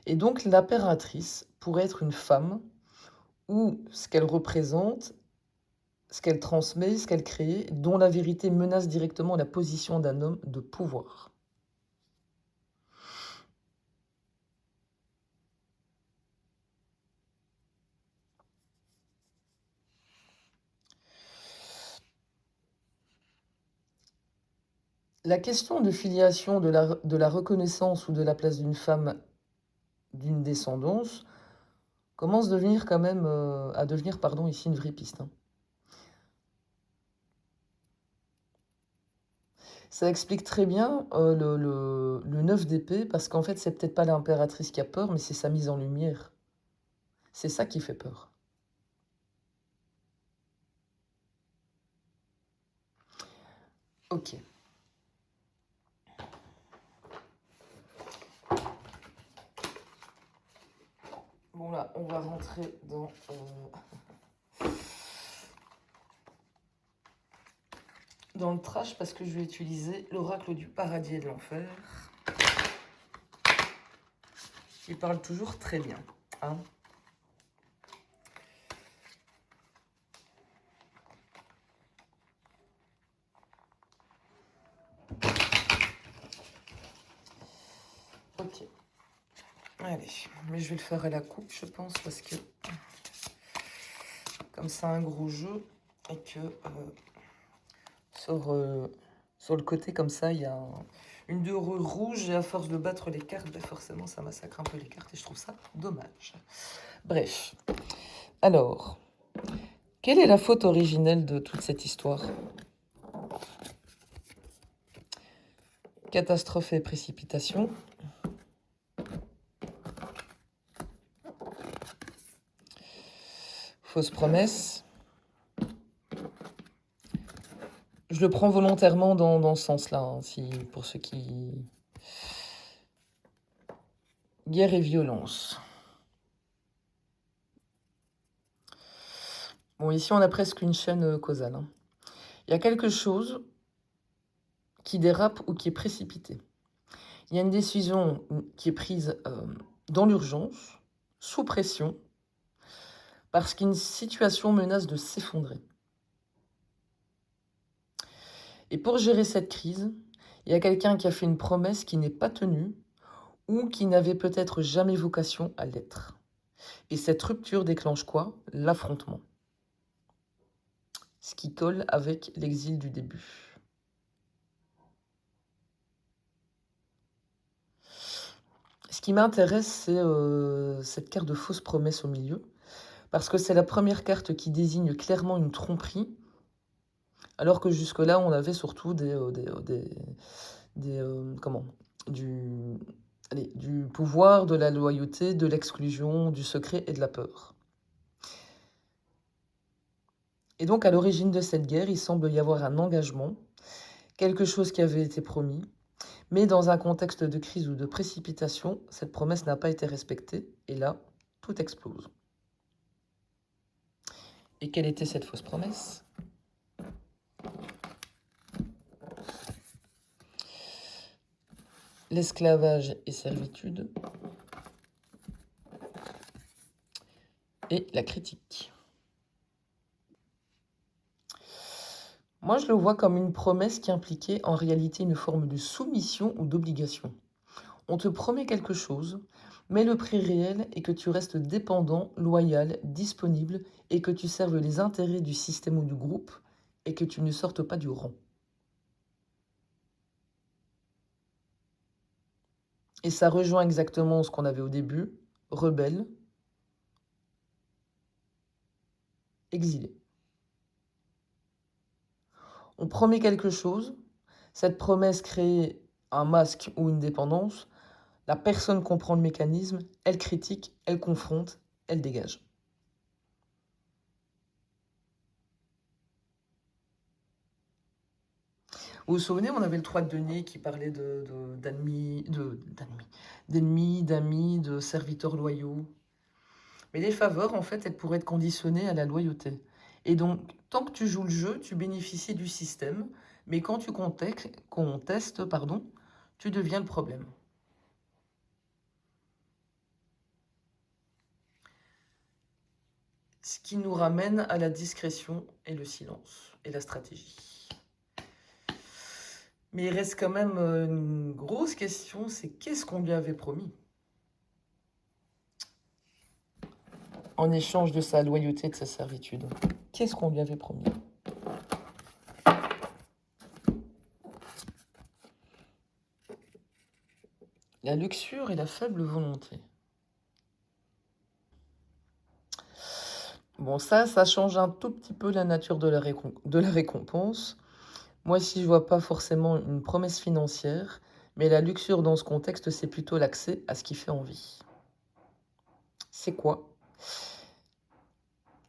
Et donc l'impératrice pourrait être une femme où ce qu'elle représente, ce qu'elle transmet, ce qu'elle crée, dont la vérité menace directement la position d'un homme de pouvoir. La question de filiation, de la reconnaissance ou de la place d'une femme, d'une descendance, commence à devenir ici une vraie piste. Hein. Ça explique très bien le 9 d'épée, parce qu'en fait, c'est peut-être pas l'impératrice qui a peur, mais c'est sa mise en lumière. C'est ça qui fait peur. Ok. Bon là, on va rentrer dans le trash parce que je vais utiliser l'oracle du paradis et de l'enfer. Il parle toujours très bien. Hein. Ok. Allez, mais je vais le faire à la coupe, je pense, parce que comme c'est un gros jeu et que sur le côté comme ça, il y a une dorure rouge et à force de battre les cartes, ben forcément ça massacre un peu les cartes et je trouve ça dommage. Bref, alors, quelle est la faute originelle de toute cette histoire? Catastrophe et précipitation. Fausse promesse. Je le prends volontairement dans ce sens-là, hein, pour ceux qui... Guerre et violence. Bon, ici, on a presque une chaîne causale. Hein. Il y a quelque chose qui dérape ou qui est précipité. Il y a une décision qui est prise dans l'urgence, sous pression, parce qu'une situation menace de s'effondrer. Et pour gérer cette crise, il y a quelqu'un qui a fait une promesse qui n'est pas tenue ou qui n'avait peut-être jamais vocation à l'être. Et cette rupture déclenche quoi? L'affrontement. Ce qui colle avec l'exil du début. Ce qui m'intéresse, c'est cette carte de fausse promesse au milieu, parce que c'est la première carte qui désigne clairement une tromperie, alors que jusque-là, on avait surtout du pouvoir, de la loyauté, de l'exclusion, du secret et de la peur. Et donc, à l'origine de cette guerre, il semble y avoir un engagement, quelque chose qui avait été promis, mais dans un contexte de crise ou de précipitation, cette promesse n'a pas été respectée, et là, tout explose. Et quelle était cette fausse promesse? L'esclavage et servitude, et la critique. Moi, je le vois comme une promesse qui impliquait en réalité une forme de soumission ou d'obligation. On te promet quelque chose, mais le prix réel est que tu restes dépendant, loyal, disponible et que tu serves les intérêts du système ou du groupe et que tu ne sortes pas du rang. Et ça rejoint exactement ce qu'on avait au début, rebelle, exilé. On promet quelque chose, cette promesse crée un masque ou une dépendance, la personne comprend le mécanisme, elle critique, elle confronte, elle dégage. Vous vous souvenez, on avait le 3 de denier qui parlait d'ennemis, d'amis, de serviteurs loyaux. Mais les faveurs, en fait, elles pourraient être conditionnées à la loyauté. Et donc, tant que tu joues le jeu, tu bénéficies du système, mais quand tu contestes, tu deviens le problème. Ce qui nous ramène à la discrétion et le silence, et la stratégie. Mais il reste quand même une grosse question, c'est qu'est-ce qu'on lui avait promis? En échange de sa loyauté et de sa servitude. Qu'est-ce qu'on lui avait promis? La luxure et la faible volonté. Bon, ça change un tout petit peu la nature de la récompense. Moi, si je vois pas forcément une promesse financière, mais la luxure dans ce contexte, c'est plutôt l'accès à ce qui fait envie. C'est quoi?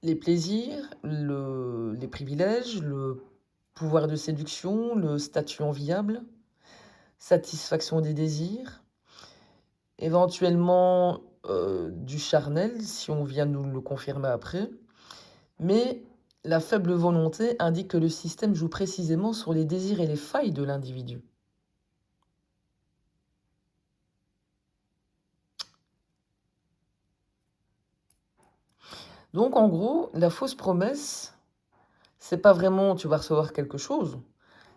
Les plaisirs, les privilèges, le pouvoir de séduction, le statut enviable, satisfaction des désirs, éventuellement du charnel, si on vient nous le confirmer après. Mais la faible volonté indique que le système joue précisément sur les désirs et les failles de l'individu. Donc en gros, la fausse promesse, c'est pas vraiment tu vas recevoir quelque chose,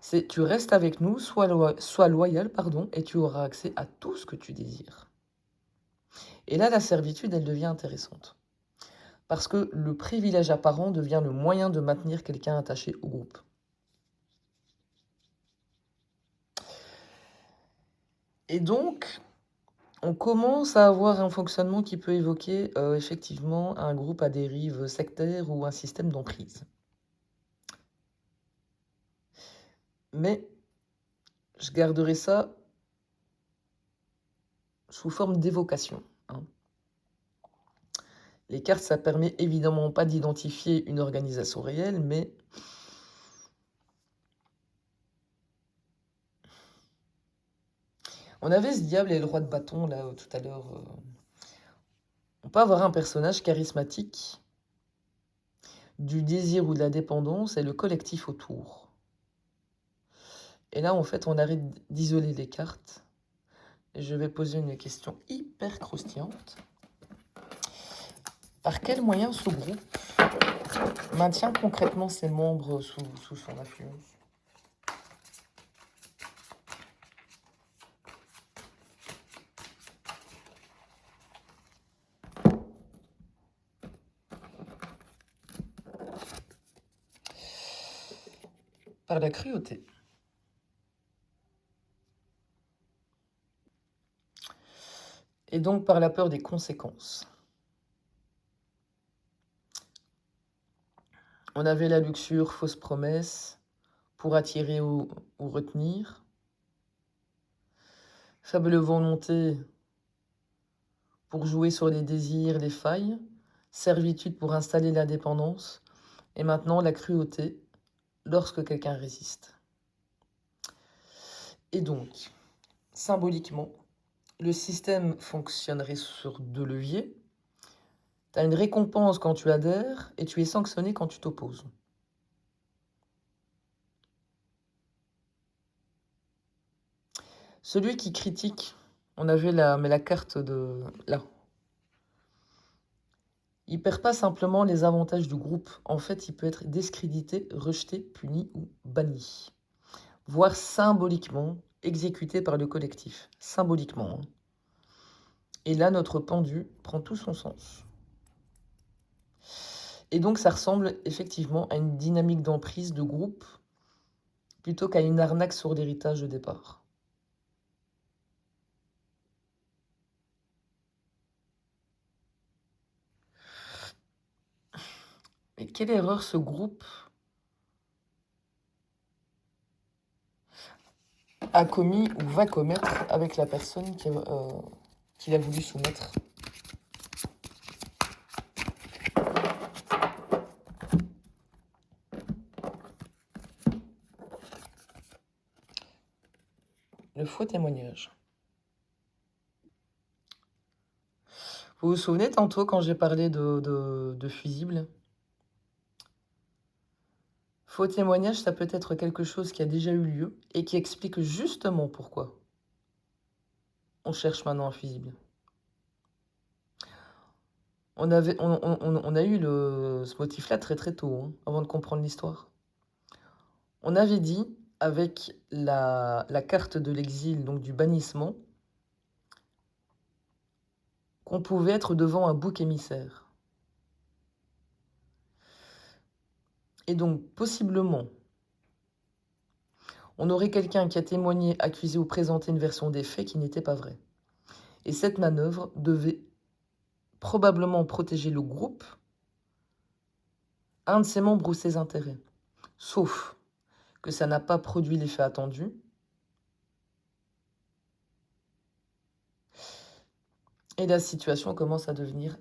c'est tu restes avec nous, sois loyal, et tu auras accès à tout ce que tu désires. Et là, la servitude, elle devient intéressante. Parce que le privilège apparent devient le moyen de maintenir quelqu'un attaché au groupe. Et donc, on commence à avoir un fonctionnement qui peut évoquer effectivement un groupe à dérive sectaire ou un système d'emprise. Mais je garderai ça sous forme d'évocation, hein. Les cartes, ça permet évidemment pas d'identifier une organisation réelle, mais on avait ce diable et le roi de bâton là tout à l'heure. On peut avoir un personnage charismatique, du désir ou de la dépendance et le collectif autour. Et là, en fait, on arrête d'isoler les cartes. Je vais poser une question hyper croustillante. Par quel moyen ce groupe maintient concrètement ses membres sous son influence? Par la cruauté. Et donc par la peur des conséquences. On avait la luxure, fausse promesse, pour attirer ou retenir. Faible volonté pour jouer sur les désirs, les failles. Servitude pour installer la dépendance. Et maintenant la cruauté, lorsque quelqu'un résiste. Et donc, symboliquement, le système fonctionnerait sur 2 leviers. Tu as une récompense quand tu adhères et tu es sanctionné quand tu t'opposes. Celui qui critique, on avait la carte de là. Il perd pas simplement les avantages du groupe. En fait, il peut être discrédité, rejeté, puni ou banni. Voire symboliquement exécuté par le collectif. Symboliquement, hein. Et là, notre pendu prend tout son sens. Et donc, ça ressemble effectivement à une dynamique d'emprise de groupe plutôt qu'à une arnaque sur l'héritage de départ. Mais quelle erreur ce groupe a commis ou va commettre avec la personne qu'il a voulu soumettre? Le faux témoignage. Vous vous souvenez tantôt quand j'ai parlé de fusibles? Faux témoignage, ça peut être quelque chose qui a déjà eu lieu et qui explique justement pourquoi on cherche maintenant un fusible. On a eu ce motif-là très très tôt, hein, avant de comprendre l'histoire. On avait dit, avec la carte de l'exil, donc du bannissement, qu'on pouvait être devant un bouc émissaire. Et donc, possiblement, on aurait quelqu'un qui a témoigné, accusé ou présenté une version des faits qui n'était pas vraie. Et cette manœuvre devait probablement protéger le groupe, un de ses membres ou ses intérêts. Sauf que ça n'a pas produit l'effet attendu. Et la situation commence à devenir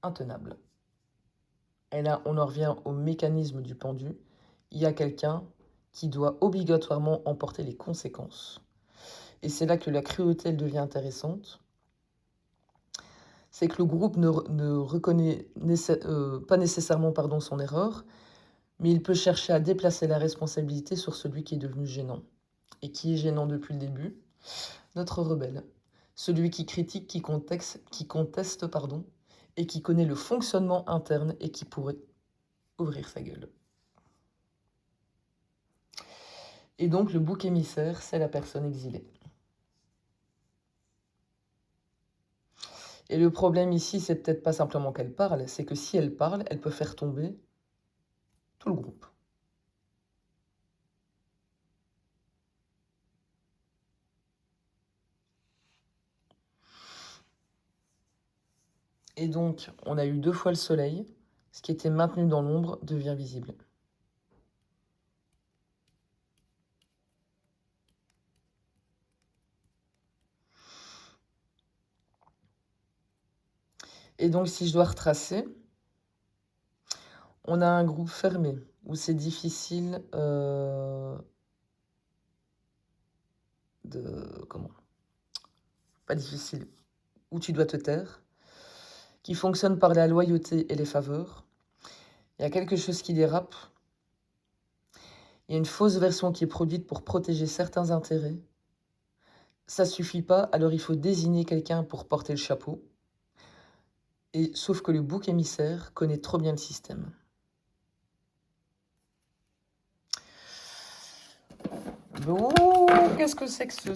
intenable. Et là, on en revient au mécanisme du pendu. Il y a quelqu'un qui doit obligatoirement emporter les conséquences. Et c'est là que la cruauté elle devient intéressante. C'est que le groupe ne reconnaît pas nécessairement son erreur, mais il peut chercher à déplacer la responsabilité sur celui qui est devenu gênant. Et qui est gênant depuis le début? Notre rebelle. Celui qui critique, qui conteste, et qui connaît le fonctionnement interne et qui pourrait ouvrir sa gueule. Et donc, le bouc émissaire, c'est la personne exilée. Et le problème ici, c'est peut-être pas simplement qu'elle parle, c'est que si elle parle, elle peut faire tomber tout le groupe. Et donc, on a eu 2 fois le soleil. Ce qui était maintenu dans l'ombre devient visible. Et donc, si je dois retracer, on a un groupe fermé où c'est difficile comment? Pas difficile, où tu dois te taire, qui fonctionne par la loyauté et les faveurs. Il y a quelque chose qui dérape. Il y a une fausse version qui est produite pour protéger certains intérêts. Ça suffit pas, alors il faut désigner quelqu'un pour porter le chapeau. Et sauf que le bouc émissaire connaît trop bien le système. Oh, qu'est-ce que c'est que ce...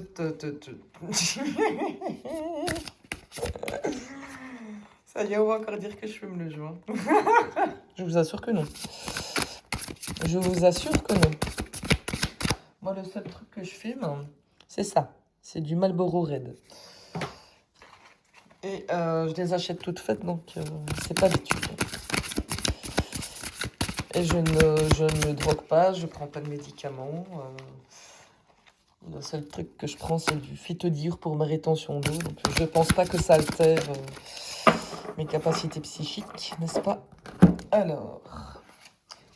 Ça y est, on va encore dire que je fume le joint. Je vous assure que non. Je vous assure que non. Moi, le seul truc que je fume, c'est ça. C'est du Marlboro Red. Et je les achète toutes faites, donc c'est pas habituel. Et je ne me drogue pas, je prends pas de médicaments. Le seul truc que je prends, c'est du phytodiure pour ma rétention d'eau. Donc je pense pas que ça altère mes capacités psychiques, n'est-ce pas? Alors,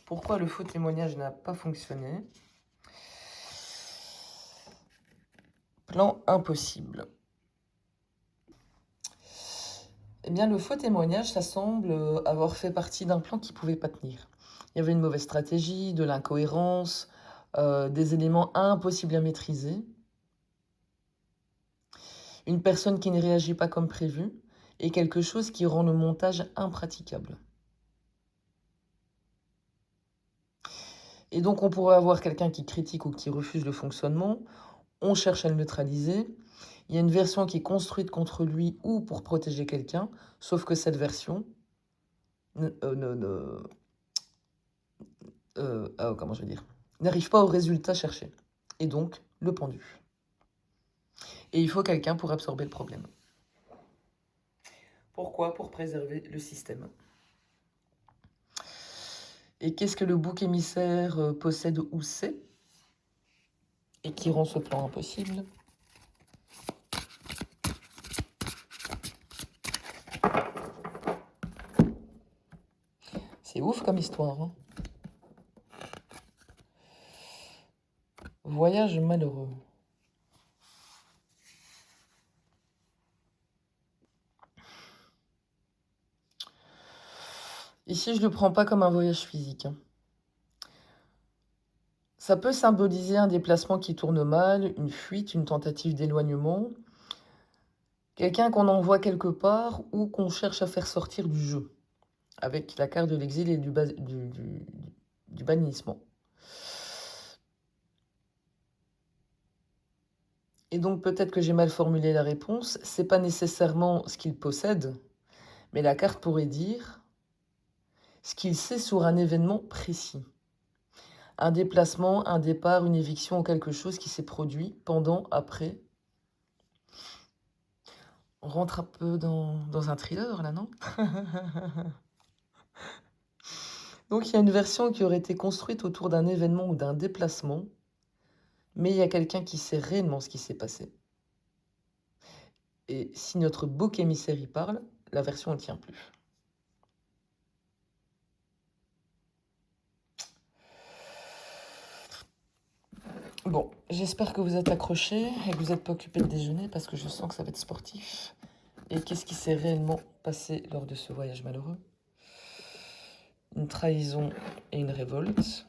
pourquoi le faux témoignage n'a pas fonctionné? Plan impossible. Eh bien, le faux témoignage, ça semble avoir fait partie d'un plan qui ne pouvait pas tenir. Il y avait une mauvaise stratégie, de l'incohérence, des éléments impossibles à maîtriser, une personne qui ne réagit pas comme prévu, et quelque chose qui rend le montage impraticable. Et donc, on pourrait avoir quelqu'un qui critique ou qui refuse le fonctionnement, on cherche à le neutraliser, il y a une version qui est construite contre lui ou pour protéger quelqu'un, sauf que cette version comment je vais dire, n'arrive pas au résultat cherché. Et donc, le pendu. Et il faut quelqu'un pour absorber le problème. Pourquoi? Pour préserver le système. Et qu'est-ce que le bouc émissaire possède ou sait? Et qui rend ce plan impossible? C'est ouf comme histoire, hein? Voyage malheureux. Ici, je ne le prends pas comme un voyage physique, hein. Ça peut symboliser un déplacement qui tourne mal, une fuite, une tentative d'éloignement, quelqu'un qu'on envoie quelque part ou qu'on cherche à faire sortir du jeu, avec la carte de l'exil et du bannissement. Et donc peut-être que j'ai mal formulé la réponse, c'est pas nécessairement ce qu'il possède, mais la carte pourrait dire ce qu'il sait sur un événement précis. Un déplacement, un départ, une éviction ou quelque chose qui s'est produit pendant, après. On rentre un peu dans un thriller là, non? Donc il y a une version qui aurait été construite autour d'un événement ou d'un déplacement, mais il y a quelqu'un qui sait réellement ce qui s'est passé. Et si notre bouc émissaire y parle, la version ne tient plus. Bon, j'espère que vous êtes accrochés et que vous n'êtes pas occupés de déjeuner parce que je sens que ça va être sportif. Et qu'est-ce qui s'est réellement passé lors de ce voyage malheureux? Une trahison et une révolte.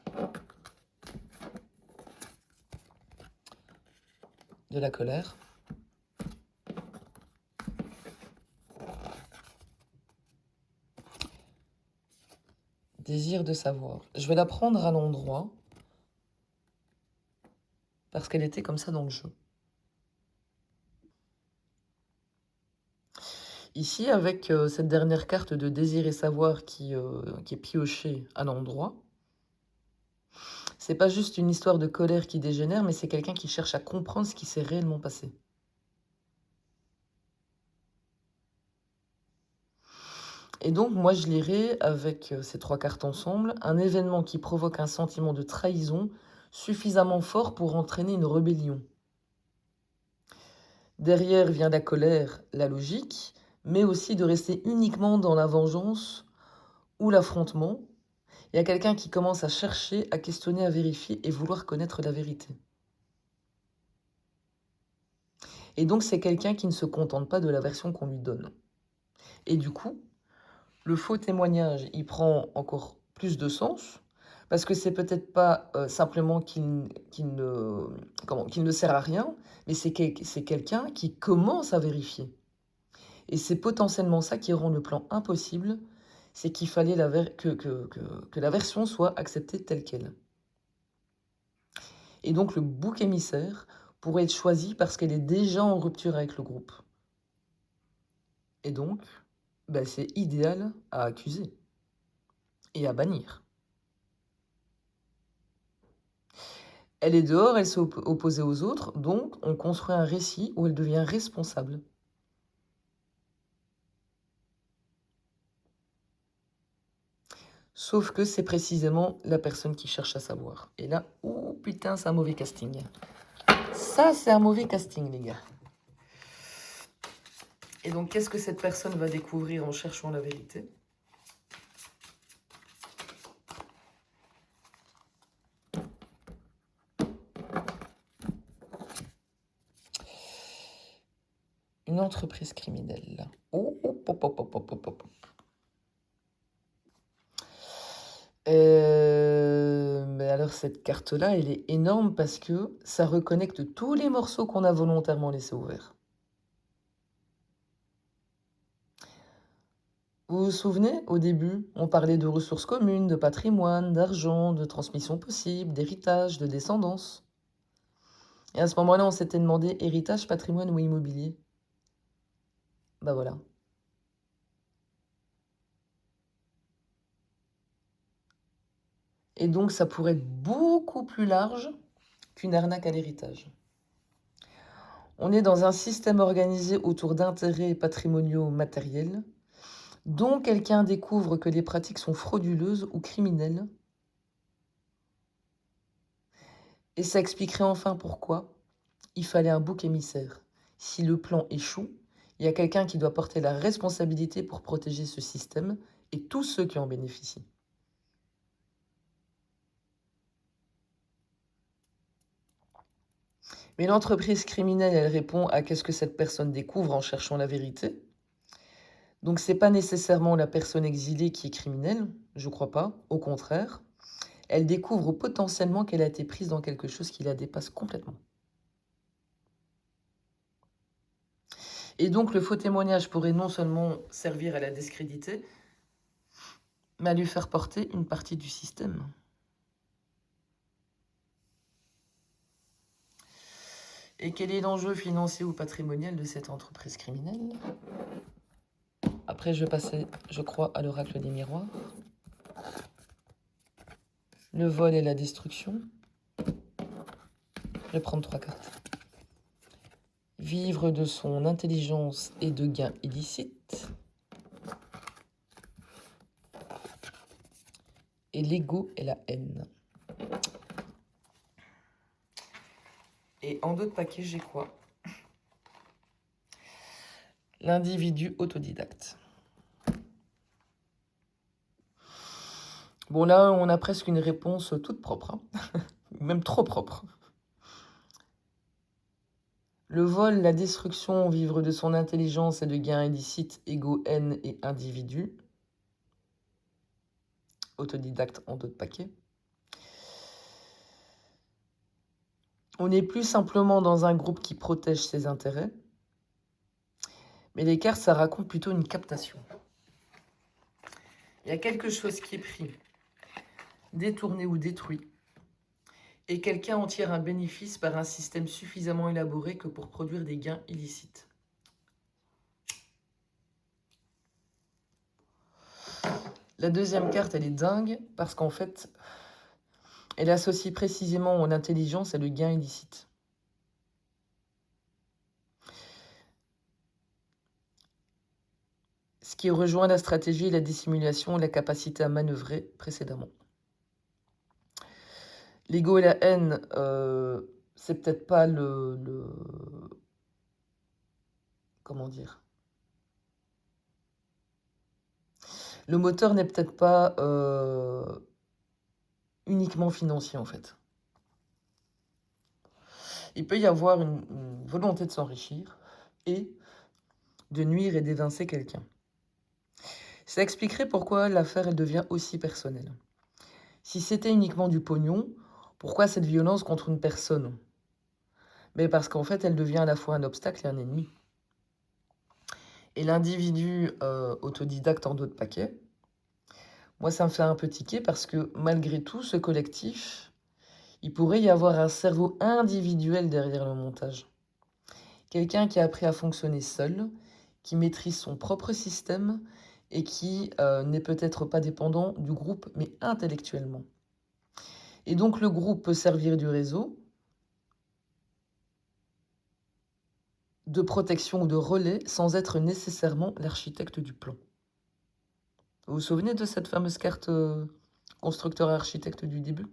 De la colère. Désir de savoir. Je vais la prendre à l'endroit parce qu'elle était comme ça dans le jeu. Ici, avec cette dernière carte de désir et savoir qui est piochée à l'endroit, c'est pas juste une histoire de colère qui dégénère, mais c'est quelqu'un qui cherche à comprendre ce qui s'est réellement passé. Et donc, moi, je lirai avec ces 3 cartes ensemble, un événement qui provoque un sentiment de trahison suffisamment fort pour entraîner une rébellion. Derrière vient la colère, la logique, mais aussi de rester uniquement dans la vengeance ou l'affrontement. Il y a quelqu'un qui commence à chercher, à questionner, à vérifier et vouloir connaître la vérité. Et donc, c'est quelqu'un qui ne se contente pas de la version qu'on lui donne. Et du coup, le faux témoignage, il prend encore plus de sens, parce que c'est peut-être pas simplement qu'il ne sert à rien, mais c'est quelqu'un qui commence à vérifier. Et c'est potentiellement ça qui rend le plan impossible, c'est qu'il fallait que la version soit acceptée telle qu'elle. Et donc le bouc émissaire pourrait être choisi parce qu'elle est déjà en rupture avec le groupe. Et donc, c'est idéal à accuser et à bannir. Elle est dehors, elle s'est opposée aux autres, donc on construit un récit où elle devient responsable. Sauf que c'est précisément la personne qui cherche à savoir. Et là, oh putain, c'est un mauvais casting. Ça, c'est un mauvais casting, les gars. Et donc, qu'est-ce que cette personne va découvrir en cherchant la vérité ? Une entreprise criminelle. Oh, hop, hop, hop, hop, hop, hop. Mais alors, cette carte-là, elle est énorme parce que ça reconnecte tous les morceaux qu'on a volontairement laissés ouverts. Vous vous souvenez, au début, on parlait de ressources communes, de patrimoine, d'argent, de transmission possible, d'héritage, de descendance. Et à ce moment-là, on s'était demandé héritage, patrimoine ou immobilier. Bah voilà. Et donc, ça pourrait être beaucoup plus large qu'une arnaque à l'héritage. On est dans un système organisé autour d'intérêts patrimoniaux matériels, dont quelqu'un découvre que les pratiques sont frauduleuses ou criminelles. Et ça expliquerait enfin pourquoi il fallait un bouc émissaire. Si le plan échoue, il y a quelqu'un qui doit porter la responsabilité pour protéger ce système et tous ceux qui en bénéficient. Mais l'entreprise criminelle, elle répond à qu'est-ce que cette personne découvre en cherchant la vérité. Donc c'est pas nécessairement la personne exilée qui est criminelle, je crois pas, au contraire. Elle découvre potentiellement qu'elle a été prise dans quelque chose qui la dépasse complètement. Et donc le faux témoignage pourrait non seulement servir à la discréditer, mais à lui faire porter une partie du système. Et quel est l'enjeu financier ou patrimonial de cette entreprise criminelle ? Après, je vais passer, je crois, à l'oracle des miroirs. Le vol et la destruction. Je vais prendre 3 cartes. Vivre de son intelligence et de gains illicites. Et l'ego et la haine. Et en d'autres paquets, j'ai quoi ? L'individu autodidacte. Bon, là, on a presque une réponse toute propre, hein. Même trop propre. Le vol, la destruction, vivre de son intelligence et de gains illicites, égo, haine et individu. Autodidacte en d'autres paquets. On n'est plus simplement dans un groupe qui protège ses intérêts, mais les cartes, ça raconte plutôt une captation. Il y a quelque chose qui est pris, détourné ou détruit, et quelqu'un en tire un bénéfice par un système suffisamment élaboré que pour produire des gains illicites. La deuxième carte, elle est dingue parce qu'en fait, elle associe précisément l'intelligence et le gain illicite. Ce qui rejoint la stratégie, la dissimulation et la capacité à manœuvrer précédemment. L'ego et la haine, c'est peut-être pas comment dire? Le moteur n'est peut-être pas uniquement financier, en fait. Il peut y avoir une volonté de s'enrichir et de nuire et d'évincer quelqu'un. Ça expliquerait pourquoi l'affaire, elle devient aussi personnelle. Si c'était uniquement du pognon, pourquoi cette violence contre une personne? Mais parce qu'en fait, elle devient à la fois un obstacle et un ennemi. Et l'individu autodidacte en dos de paquet, moi, ça me fait un peu tiquer parce que malgré tout, ce collectif, il pourrait y avoir un cerveau individuel derrière le montage. Quelqu'un qui a appris à fonctionner seul, qui maîtrise son propre système et qui n'est peut-être pas dépendant du groupe, mais intellectuellement. Et donc le groupe peut servir du réseau, de protection ou de relais, sans être nécessairement l'architecte du plan. Vous vous souvenez de cette fameuse carte constructeur et architecte du début?